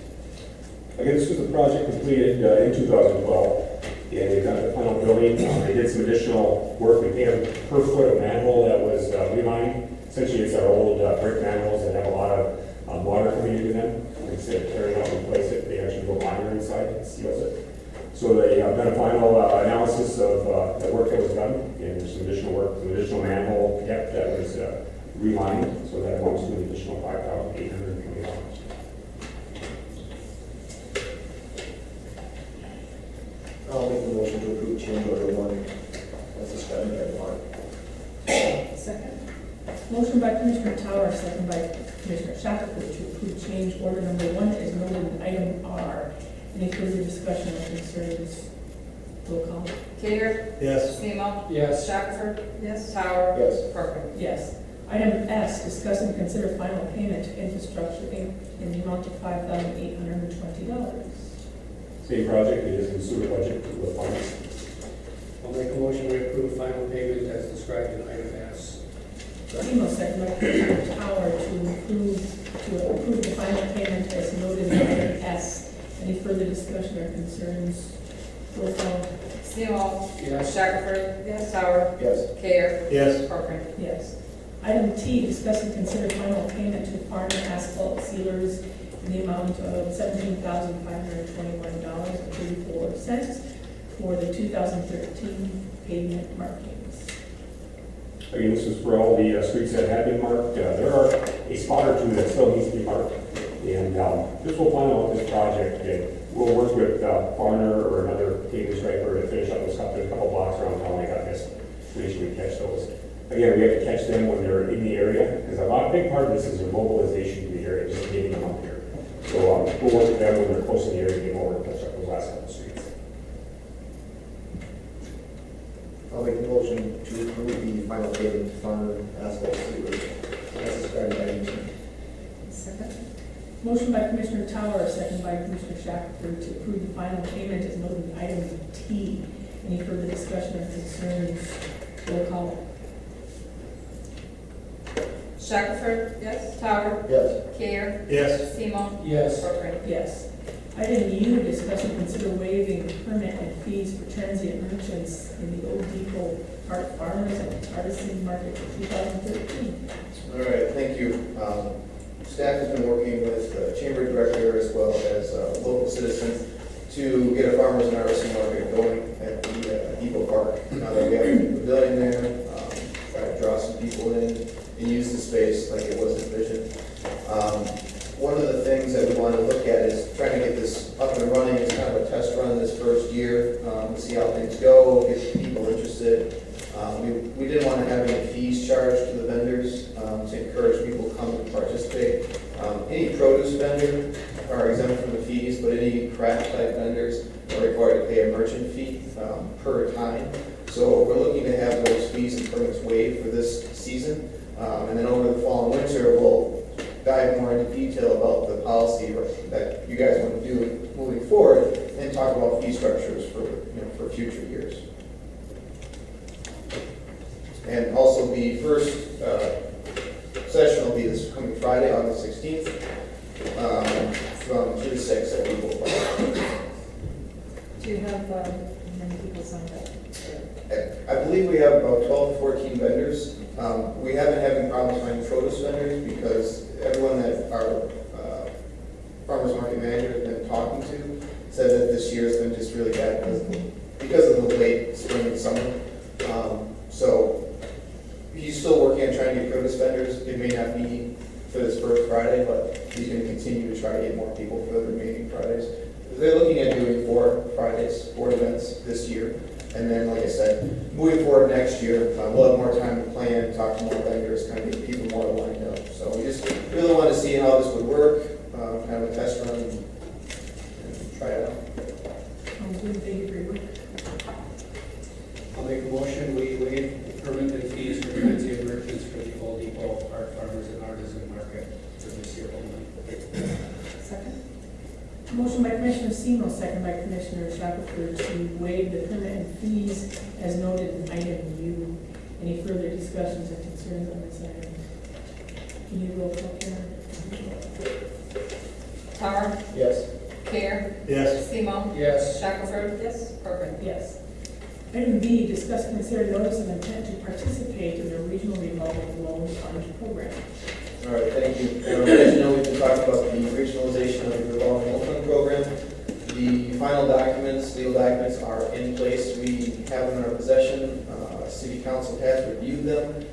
Again, this was a project completed in 2012, and they got the final building. They did some additional work. We paid them per foot of manhole that was relined. Essentially, it's our old brick manholes that have a lot of water coming into them. Instead of tearing out and replace it, they actually go liner inside and seals it. So they done a final analysis of the work that was done, and there's some additional work, some additional manhole depth that was relined, so that amounts to an additional $5,820. I'll make the motion to approve change order 1 as described by Mark. Second. Motion by Commissioner Tower, second by Commissioner Shackelford to approve change order number 1 as noted in item R. Any further discussion or concerns? Roll call. Care. Yes. Semo. Yes. Shackelford. Yes. Tower. Yes. Parker. Yes. Item S, discuss and consider final payment to Infrastructure Inc. in the amount of $5,820. Same project, it is in sewer budget with funds. I'll make a motion to approve final payment as described in item S. Semo, second by Commissioner Tower to approve the final payment as noted in item S. Any further discussion or concerns? Roll call. Semo. Yes. Shackelford. Yes. Tower. Yes. Care. Yes. Parker. Yes. Item T, discuss and consider final payment to Farmer Asphalt Sealers in the amount of $17,521.34 for the 2013 pavement markings. Again, this is for all the streets that have been marked. There are a spot or two that still needs to be marked. And this will plan out this project. And we'll work with Farner or another paving striper to finish up those couple blocks around town. I got this. Make sure we catch those. Again, we have to catch them when they're in the area, because a big part of this is their mobilization to the area, just getting them up here. So we'll work with them when they're close to the area, get them over and touch up those last couple streets. I'll make the motion to approve the final payment to Farmer Asphalt Sealers as described by Mark. Second. Motion by Commissioner Tower, second by Commissioner Shackelford to approve the final payment as noted in item T. Any further discussion or concerns? Roll call. Shackelford. Yes. Tower. Yes. Care. Yes. Semo. Yes. Parker. Yes. Item U, discuss and consider waiving permit and fees for transient merchants in the Old Depot Park Farmers and Artisan Market for 2013. All right, thank you. Staff has been working with the chamber director as well as local citizens to get a farmers and artisan market going at the Depot Park. Now that we have a pavilion there, try to draw some people in and use the space like it was envisioned. One of the things that we want to look at is trying to get this up and running as kind of a test run this first year, to see how things go, get people interested. We didn't want to have any fees charged to the vendors to encourage people to come and participate. Any produce vendor are exempt from the fees, but any craft type vendors are required to pay a merchant fee per time. So we're looking to have those fees and permits waived for this season. And then over the fall and winter, we'll dive more into detail about the policy that you guys want to do moving forward and talk about fee structures for future years. And also the first session will be this coming Friday, August 16th, from 2 to 6 at Depot Park. Do you have many people signed up? I believe we have about 12 to 14 vendors. We haven't had any problems finding produce vendors because everyone that our farmers market manager has been talking to said that this year has been just really bad because of the late spring and summer. So he's still working on trying to get produce vendors. It may not be for this first Friday, but he's going to continue to try to get more people for the remaining Fridays. They're looking at doing 4 Fridays, 4 events this year. And then, like I said, moving forward next year, we'll have more time to plan, talk to more vendors, kind of get people more lined up. So we just really want to see how this would work, kind of a test run, and try it out. Thank you for your work. I'll make a motion, we waive permit and fees for transient merchants for the Old Depot Park Farmers and Artisan Market for this year only. Second? Motion by Commissioner Semo, second by Commissioner Shackelford to waive the permit and fees as noted in item U. Any further discussions or concerns on this item? Can you roll call, Karen? Tower, Yes. Care, Yes. Semo, Yes. Shackelford, Yes. Corcoran. Yes. Item B, discuss and consider notice of intent to participate in the Regional Revolving Loan Fund Program. All right, thank you. As you know, we've been talking about the regionalization of the revolving loan fund program. The final documents, legal documents are in place. We have them in our possession. City Council has reviewed them.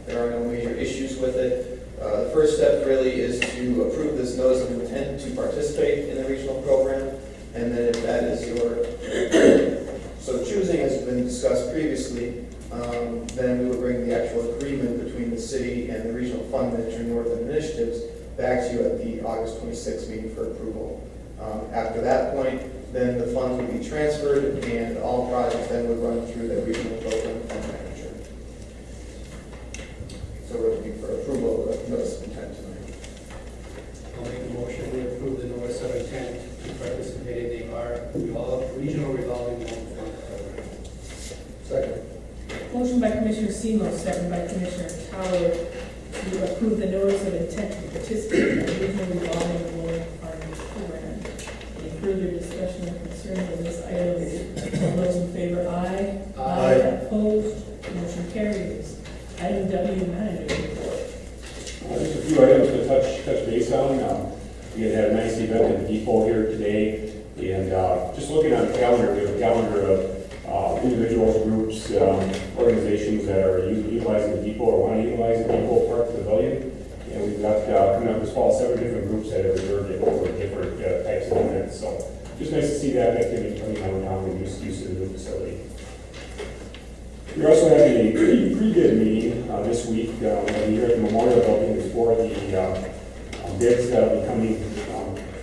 There are no major issues with it. The first step really is to approve this notice of intent to participate in the regional program. And then if that is your so choosing has been discussed previously, then we would bring the actual agreement between the city and the regional fund manager Northern Initiatives back to you at the August 26th meeting for approval. After that point, then the funds would be transferred and all projects then would run through the regional program fund manager. So we're looking for approval of notice of intent tonight. I'll make a motion, we approve the notice of intent to participate in the Regional Revolving Loan Fund Program. Second. Motion by Commissioner Semo, second by Commissioner Tower to approve the notice of intent to participate in the Regional Revolving Loan Fund Program. Any further discussion or concern on this item? All those in favor, aye. Aye. Opposed? Motion carries. Item W, manager report. Just a few items to touch base on. We had a nice event at the depot here today, and just looking on the calendar, we have a calendar of individuals, groups, organizations that are utilizing the depot or want to utilize the depot park pavilion. And we've got coming up this fall 7 different groups that have reserved it for different types of events. So just nice to see that activity coming out of town and use of the new facility. We're also having a pre-bid meeting this week here at the Memorial Building for the bids that will be coming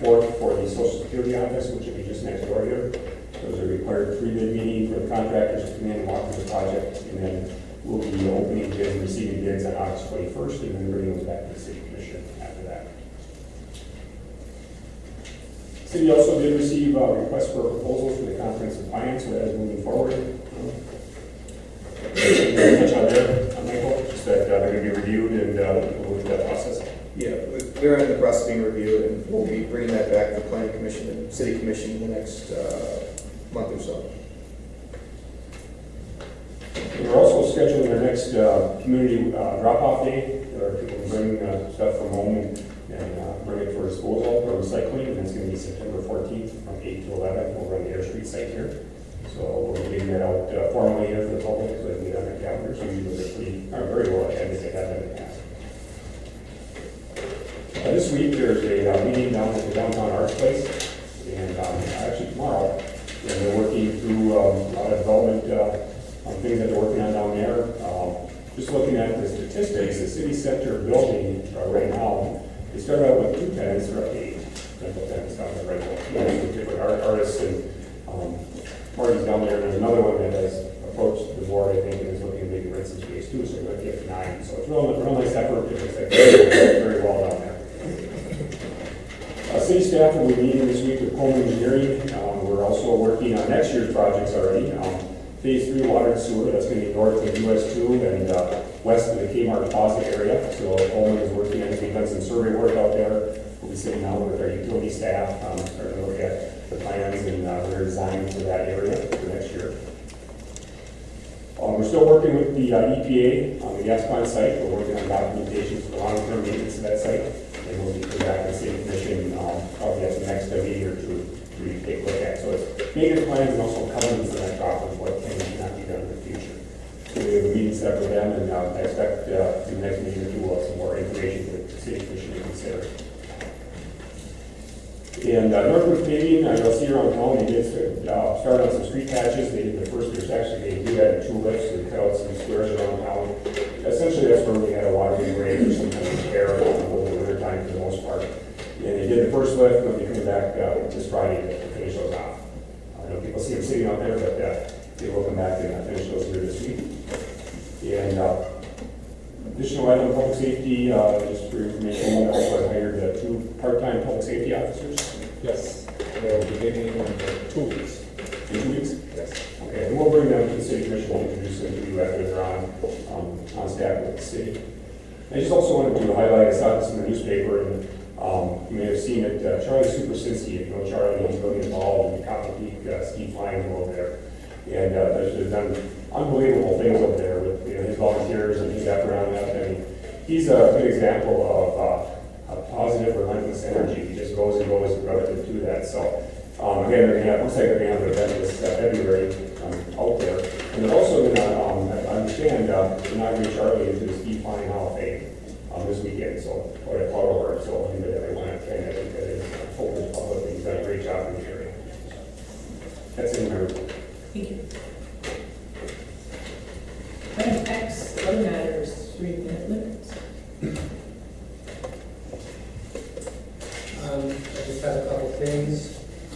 forth for the Social Security office, which will be just next door here. Those are required pre-bid meeting for the contractors to come in and walk through the project, and then we'll be opening bids and receiving bids on August 21st, and then bringing those back to the City Commission after that. City also did receive requests for proposals for the comprehensive plan, so that is moving forward. Touch on there, Michael, just that they're going to be reviewed and we'll move through that process. Yeah, they're in the process of being reviewed, and we'll be bringing that back to the Planning Commission and City Commission in the next month or so. We're also scheduling our next community drop-off day, where people can bring stuff from home and disposal or recycling, and it's going to be September 14th from 8 to 11 over on the Air Street site here. So we're getting that out formally here for the public, so they can get on their calendars. So usually they're very well attended, they have been in the past. This week, there's a meeting down at the Downtown Arts Place, and actually tomorrow, and they're working through a lot of development things that they're working on down there. Just looking at the statistics, the city center building right now, they started out with 2 tenants, they're up to 8 rental tenants down there right now. With different artists, and Marty's down there, and there's another one that has approached the board, I think, and is looking to maybe rent some space too, so we're going to get to 9. So it's a real nice effort, it's like very well down there. City staff will be meeting this week with Coleman Engineering. We're also working on next year's projects already. Phase 3 water and sewer, that's going to be north of US 2 and west of the Kmart Plaza area. So Coleman is working on, we've done some survey work out there. We'll be sitting down with our utility staff, starting to look at the plans and their design for that area for next year. We're still working with the EPA on the gas plant site. We're working on documentation for long-term maintenance of that site. And we'll be coming back to the City Commission probably at the next meeting or two to really take a look at. So it's maintenance plans and also covenants in that property, what can and cannot be done in the future. So we have a meeting set with them, and I expect in the next meeting or two we'll have some more information for the City Commission to consider. And Northwood Paving, you'll see around town, they did start on some street patches. They did the first, they do that in 2 lifts, and cut out some squares around town. Essentially, that's where we had a watering break or some kind of repair over the winter time for the most part. And they did the first lift, and they'll be coming back this Friday to finish those off. I know people see them sitting out there, but they will come back and finish those here this week. And additional item, public safety, just for your information, I hired 2 part-time public safety officers. Yes, they'll be beginning in 2 weeks. In 2 weeks? Yes. Okay, and we'll bring them to the city commission, we'll introduce them to you after they're on staff with the city. I just also wanted to highlight, I saw this in the newspaper, and you may have seen it, Charlie Supersinski, if you know Charlie, he's really involved in the Cotton Peak ski flying over there. And has done unbelievable things over there with his volunteers and his effort on that. I mean, he's a good example of a positive, relentless energy. He just goes and goes relative to that. So, again, looks like they're going to have an event this February out there. And they're also going to, I understand, inaugurate Charlie into the Ski Flying Hall of Fame this weekend. So, quite a proud of her. So, anybody that want to attend, I think that is open to the public. He's done a great job in the area. That's in my report. Thank you. Item X, other matters, 3-minute limits. I just have a couple things.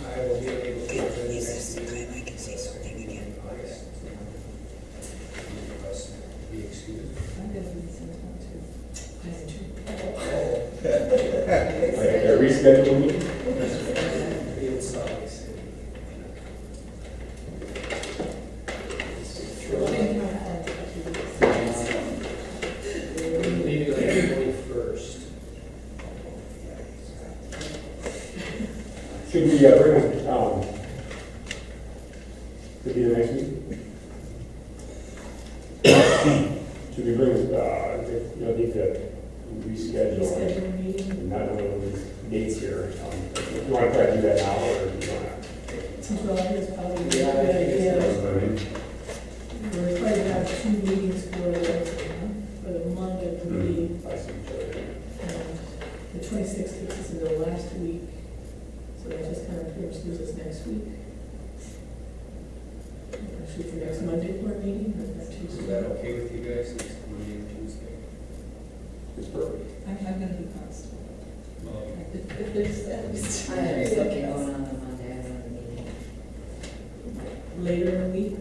I will be able to attend the next meeting. I can say something again. August. Be excused. I'm going to be sent one too. Like, reschedule me? It's August. Leaving on the 21st. Should we bring it, to be the next meeting? Should we bring it, need to reschedule? Reschedule meeting. Not knowing these dates here. If you want to try to do that now, or do you want to? Since we're all here, it's probably a Yeah, I good think idea. it's We're trying to have 2 meetings for the month of the meeting. I see. The 26th takes us into the last week, so that just kind of pretty much leaves us next week. Shoot for next Monday for a meeting, or next Is Tuesday? that okay with you guys, next Monday or Tuesday? It's perfect. I'm going to be constable. If there's I have something going on Monday, I'm on the meeting. Later in the week,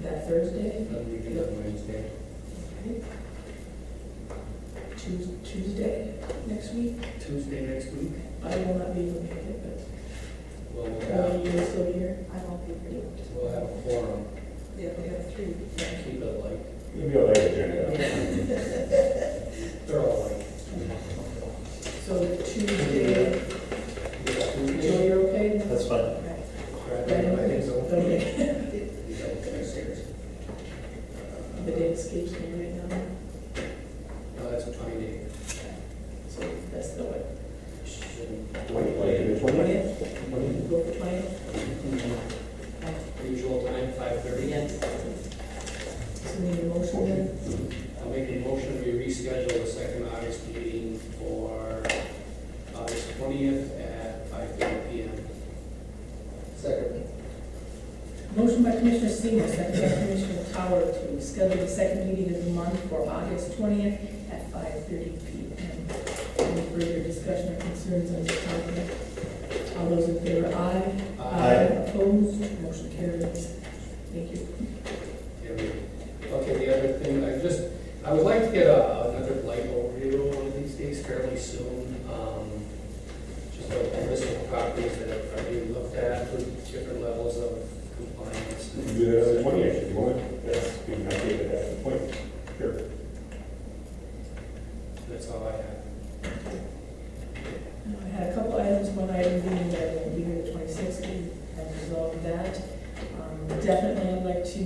that Thursday? We can have Wednesday. Tuesday next week. Tuesday next week? I will not be able to make it, Well, we'll but have, you will still be here. I won't be here. we'll have a forum. Yeah, we have 3. Keep it light. You'll be a late agenda. They're all light. So Tuesday, Joe, you're okay? That's fine. Okay. I think so. Okay. The day escapes me right now, No, that's a fine day. so that's the way. June. The 20th? 20th? Go for 20th? Usual time, 5:30. Yes. So we need a motion then? I'll make a motion, we reschedule the second August meeting for August 20th at 5:30 PM. Second. Motion by Commissioner Seymour, second by Commissioner Tower to schedule the second meeting of the month for August 20th at 5:30 p.m. Any further discussion or concerns on this topic? All those in favor, aye. Aye. Opposed, motion carries. Thank you. Okay, the other thing, I would like to get another blight overview one of these days fairly soon. Just a list of properties that are being looked at with different levels of compliance. You can do that on the 20th if you want. That's, we can update it at the point. Sure. That's all I have. I had a couple items, one item being that we'll be here the 26th, we have resolved that. Definitely, I'd like to,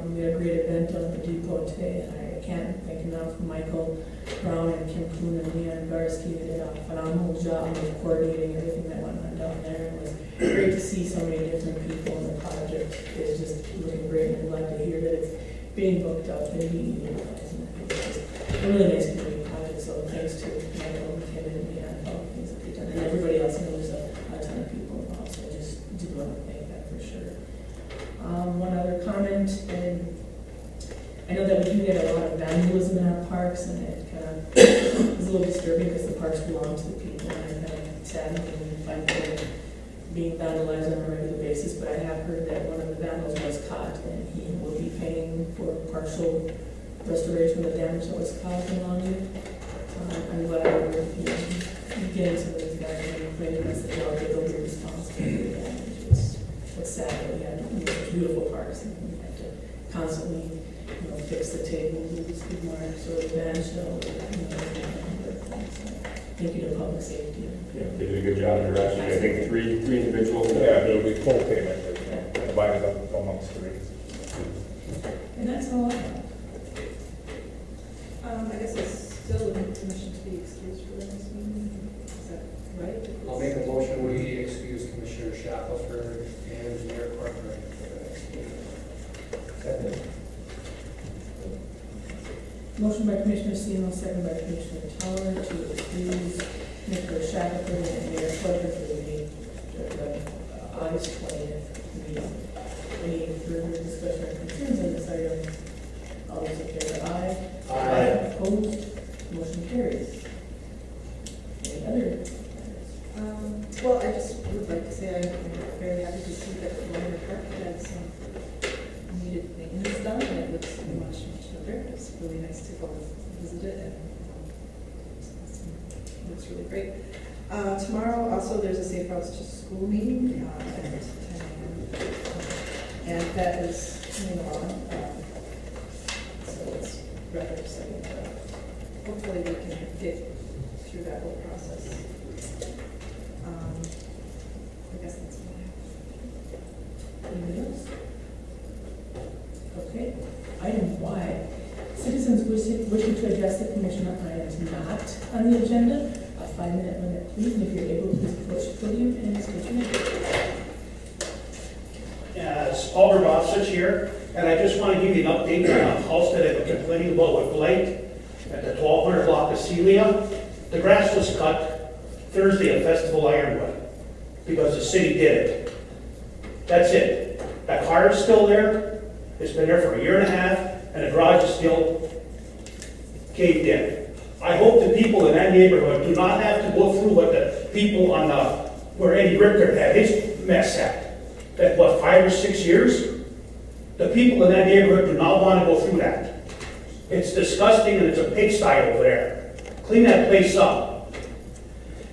we had a great event on the depot today. I can't thank enough Michael Brown and Kim Kuhn and Leanne Garski. They did a phenomenal job of coordinating everything that went on down there. It was great to see so many different people, and the project is just looking great, and I'm glad to hear that it's being booked up and being utilized. And it's just a really nice community project, so thanks to Michael, Kim, and Leanne for all the things that they've done. And everybody else, I know there's a ton of people involved, so I just do want to thank that for sure. One other comment, and I know that we do get a lot of vandalism in our parks, and it kind of is a little disturbing because the parks belong to the people, and I'm kind of saddened when we find them being vandalized on a regular basis. But I have heard that one of the vandals was caught, and he will be paying for partial restoration of the damage that was caused along it. I'm glad we're getting some of these guys and playing against the law, that they'll be responsible for the damage. It's sad that we have beautiful parks and we have to constantly, fix the tables or the skid marks or the bench or, thank you to public safety. Yeah, they did a good job. There were actually, I think, three individuals. Yeah, it'll be full payment, divided up amongst three. And that's all I have. I guess it's still looking for permission to be excused for the next meeting. Is that right? I'll make a motion, we excuse Commissioner Shackelford and Mayor Corcoran for the next meeting. Second. Motion by Commissioner Seymour, second by Commissioner Tower to excuse Mr. Shackelford and Mayor Clifford for the meeting, August 20th meeting. Any further discussion or concerns on this item? All those in favor, aye. Aye. Opposed? Motion carries. Any other? Well, I just would like to say I'm very happy to see that the Minor Park had some needed maintenance done, and it looks much, much better. It's really nice to go visit it, and it looks really great. Tomorrow, also, there's a Safe Routes to School meeting at 10 a.m. And that is coming along, so it's rather exciting. Hopefully we can get through that whole process. I guess that's all I have. Anything else? Okay. Item Y, citizens wishing to address the commission on items not on the agenda. A 5-minute limit, please, and if you're able, please approach the podium and state your name. It's Paul Grabovich here, and I just want to give you an update on a house that I've been complaining about with blight at the 1200 block of Celia. The grass was cut Thursday at Festival Ironwood because the city did it. That's it. That car is still there. It's been there for a year and a half, and the garage is still caved in. I hope the people in that neighborhood do not have to go through what the people on where Eddie Richter had his mess at. That, 5 or 6 years? The people in that neighborhood do not want to go through that. It's disgusting, and it's a pigsty over there. Clean that place up.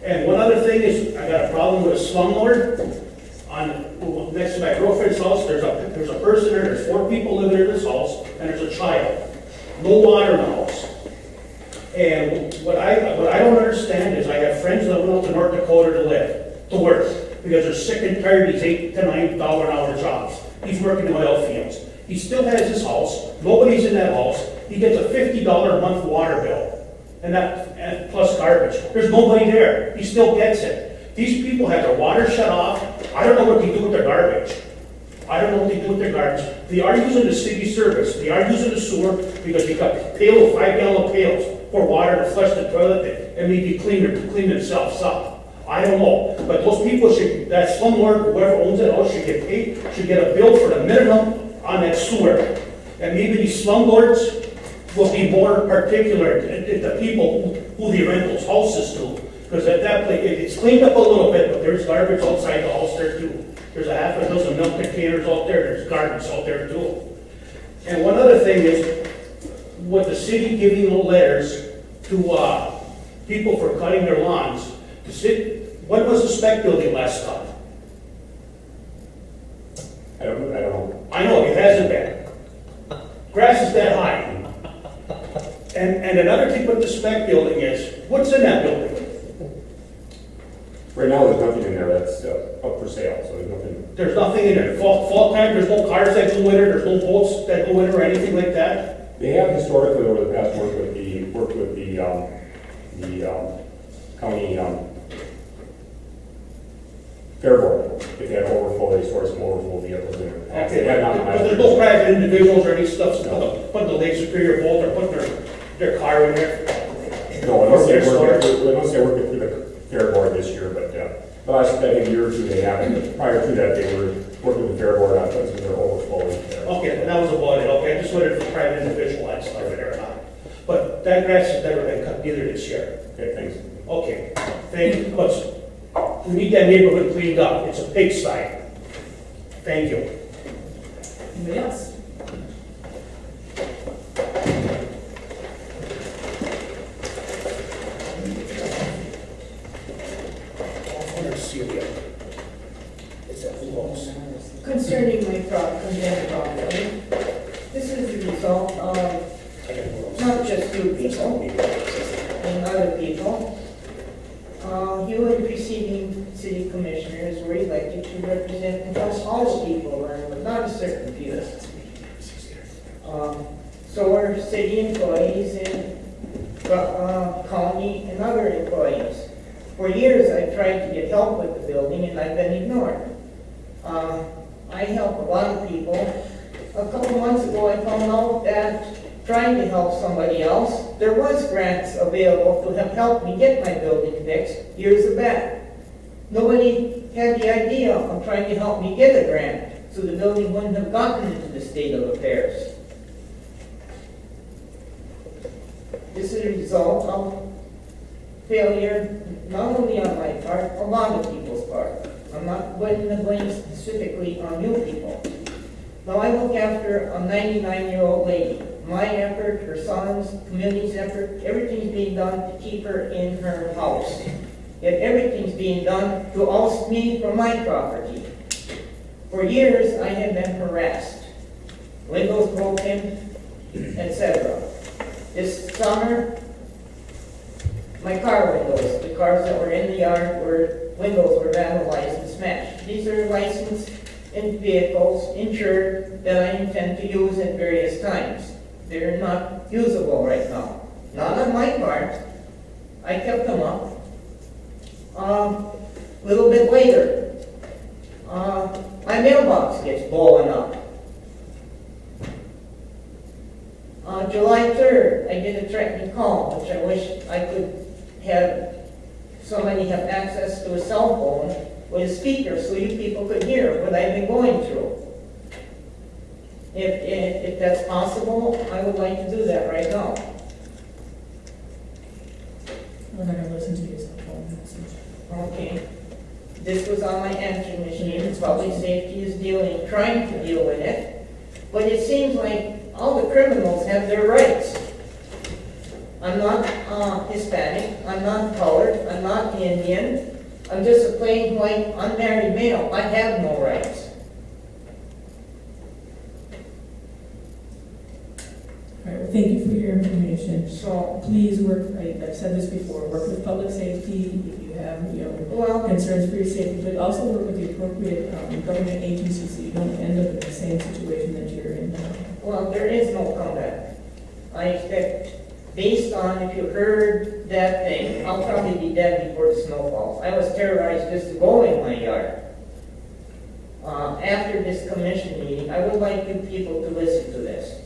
And one other thing is, I got a problem with a slumlord next to my girlfriend's house. There's a person there. There's 4 people living in this house, and there's a child. No water in the house. And what I don't understand is I have friends living up to North Dakota to work, because they're sick and tired of these $8 to $9 an hour jobs. He's working in oil fields. He still has his house. Nobody's in that house. He gets a $50 a month water bill, and plus garbage. There's nobody there. He still gets it. These people had their water shut off. I don't know what they do with their garbage. I don't know what they do with their garbage. They are using the city service. They are using the sewer because they got pail, 5-gallon pails for water to flush the toilet and maybe clean themselves up. I don't know. But those people should, that slumlord, whoever owns it all, should get paid, should get a bill for the minimum on that sewer. And maybe these slumlords will be more particular at the people who they rent those houses to. Because at that place, it's cleaned up a little bit, but there's garbage outside the house there too. There's a half a dozen milk containers out there, there's garbage out there too. And one other thing is, with the city giving the letters to people for cutting their lawns, when was the spec building last cut? I don't know. I know, it hasn't been. Grass is that high. And another thing with the spec building is, what's in that building? Right now, there's nothing in there that's up for sale, so there's nothing. There's nothing in there. Fall time, there's no cars that go in it, there's no boats that go in it or anything like that? They have historically over the past worked with the county fair board. If they had overflow, they store some overflow vehicles in there. Okay, They have not. but there's no private individuals or any stuff, putting the Lake Superior Vault or putting their car in there? No, unless they work through the fair board this year, but the last, I think, year or two they haven't. Prior to that, they were working with the fair board on some of their overflow. Okay, and that was about it, okay, I just wondered if the private individual had stuff in there or not. But that grass has never been cut either this year. Okay, thanks. Okay, thank you, because we need that neighborhood cleaned up, it's a pigsty. Thank you. Anybody else? Concerning my condemned property, this is the result of not just you people and other people. You and preceding city commissioners were elected to represent all the people around, but not a certain few. So are city employees and county and other employees. For years, I've tried to get help with the building and I've been ignored. I help a lot of people. A couple months ago, I found out that trying to help somebody else, there was grants available to have helped me get my building fixed years back. Nobody had the idea of trying to help me get a grant, so the building wouldn't have gotten into the state of affairs. This is a result of failure, not only on my part, a lot of people's part. I'm not putting the blame specifically on you people. Now I look after a 99-year-old lady. My effort, her son's, community's effort, everything's being done to keep her in her house. Yet everything's being done to oust me from my property. For years, I have been harassed. Windows broken, etc. This summer, my car windows, the cars that were in the yard windows were vandalized and smashed. These are licensed in vehicles, insured, that I intend to use at various times. They're not usable right now. Not on my part. I kept them up. A little bit later, my mailbox gets blown up. July 3rd, I did a threatening call, which I wish I could have somebody have access to a cell phone with a speaker so you people could hear what I've been going through. If that's possible, I would like to do that right now. We're not gonna listen to your cell phone message. Okay. This was on my answering machine. Public safety is trying to deal with it. But it seems like all the criminals have their rights. I'm not Hispanic, I'm not colored, I'm not Indian. I'm just a plain white unmarried male. I have no rights. All right, well, thank you for your information. So, Please work, I've said this before, work with public safety if you have, well, concerns for your safety, but also work with the appropriate government agencies so you don't end up in the same situation that you're in now. well, there is no comeback. I expect based on, if you heard that thing, I'll probably be dead before the snow falls. I was terrorized just to go in my yard. After this commission meeting, I would like you people to listen to this.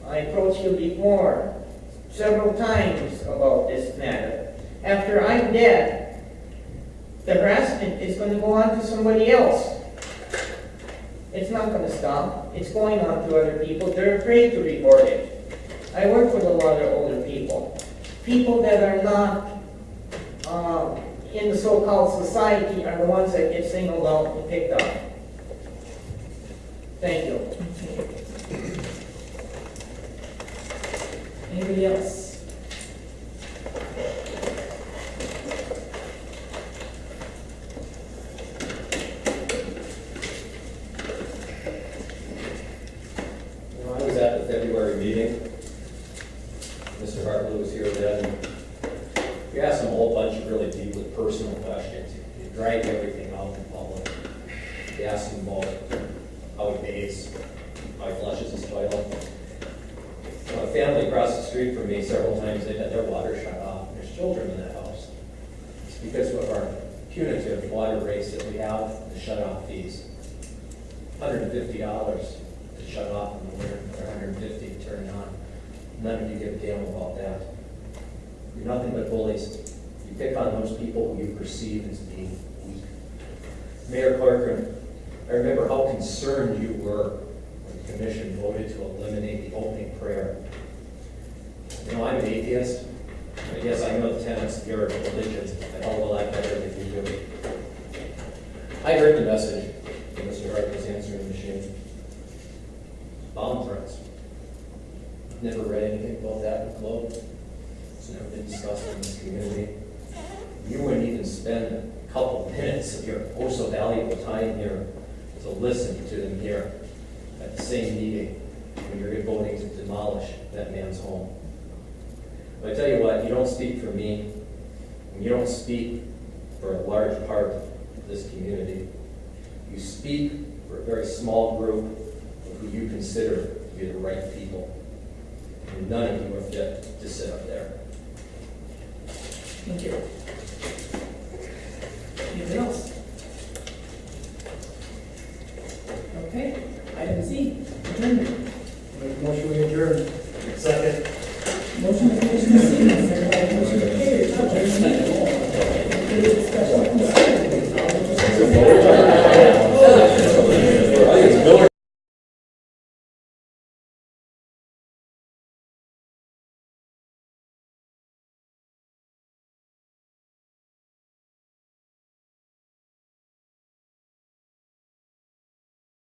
I approached you before, several times about this matter. After I'm dead, the harassment is going to go on to somebody else. It's not going to stop. It's going on to other people. They're afraid to report it. I work with a lot of older people. People that are not in the so-called society are the ones that get singled out and picked up. Thank you. Anybody else? I was at the February meeting. Mr. Hartley was here then. We asked him a whole bunch of really deeply personal questions. He dragged everything out in public. We asked him about how he bathes, how he flushes his toilet. A family across the street from me, several times they've had their water shut off. There's children in that house. It's because of our punitive water rates that we have, the shut-off fees. $150 to shut off in the winter, or $150 to turn it on. None of you give a damn about that. You're nothing but bullies. You pick on those people who you perceive as being weak. Mayor Corcoran, I remember how concerned you were when the commission voted to eliminate the opening prayer. You know, I'm an atheist. I guess I know the tenets of your religion a hell of a lot better than you do. I heard the message from Mr. Hartley's answering machine. Bomb threats. Never read anything about that in the Globe. It's never been discussed in this community. You wouldn't even spend a couple minutes of your oh so valuable time here to listen to them here at the same meeting when you're voting to demolish that man's home. But I tell you what, you don't speak for me, and you don't speak for a large part of this community. You speak for a very small group of who you consider to be the right people. And none of you are fit to sit up there. Thank you. Anything else? Okay, item Z, adjournment. Make a motion, we adjourn. Motion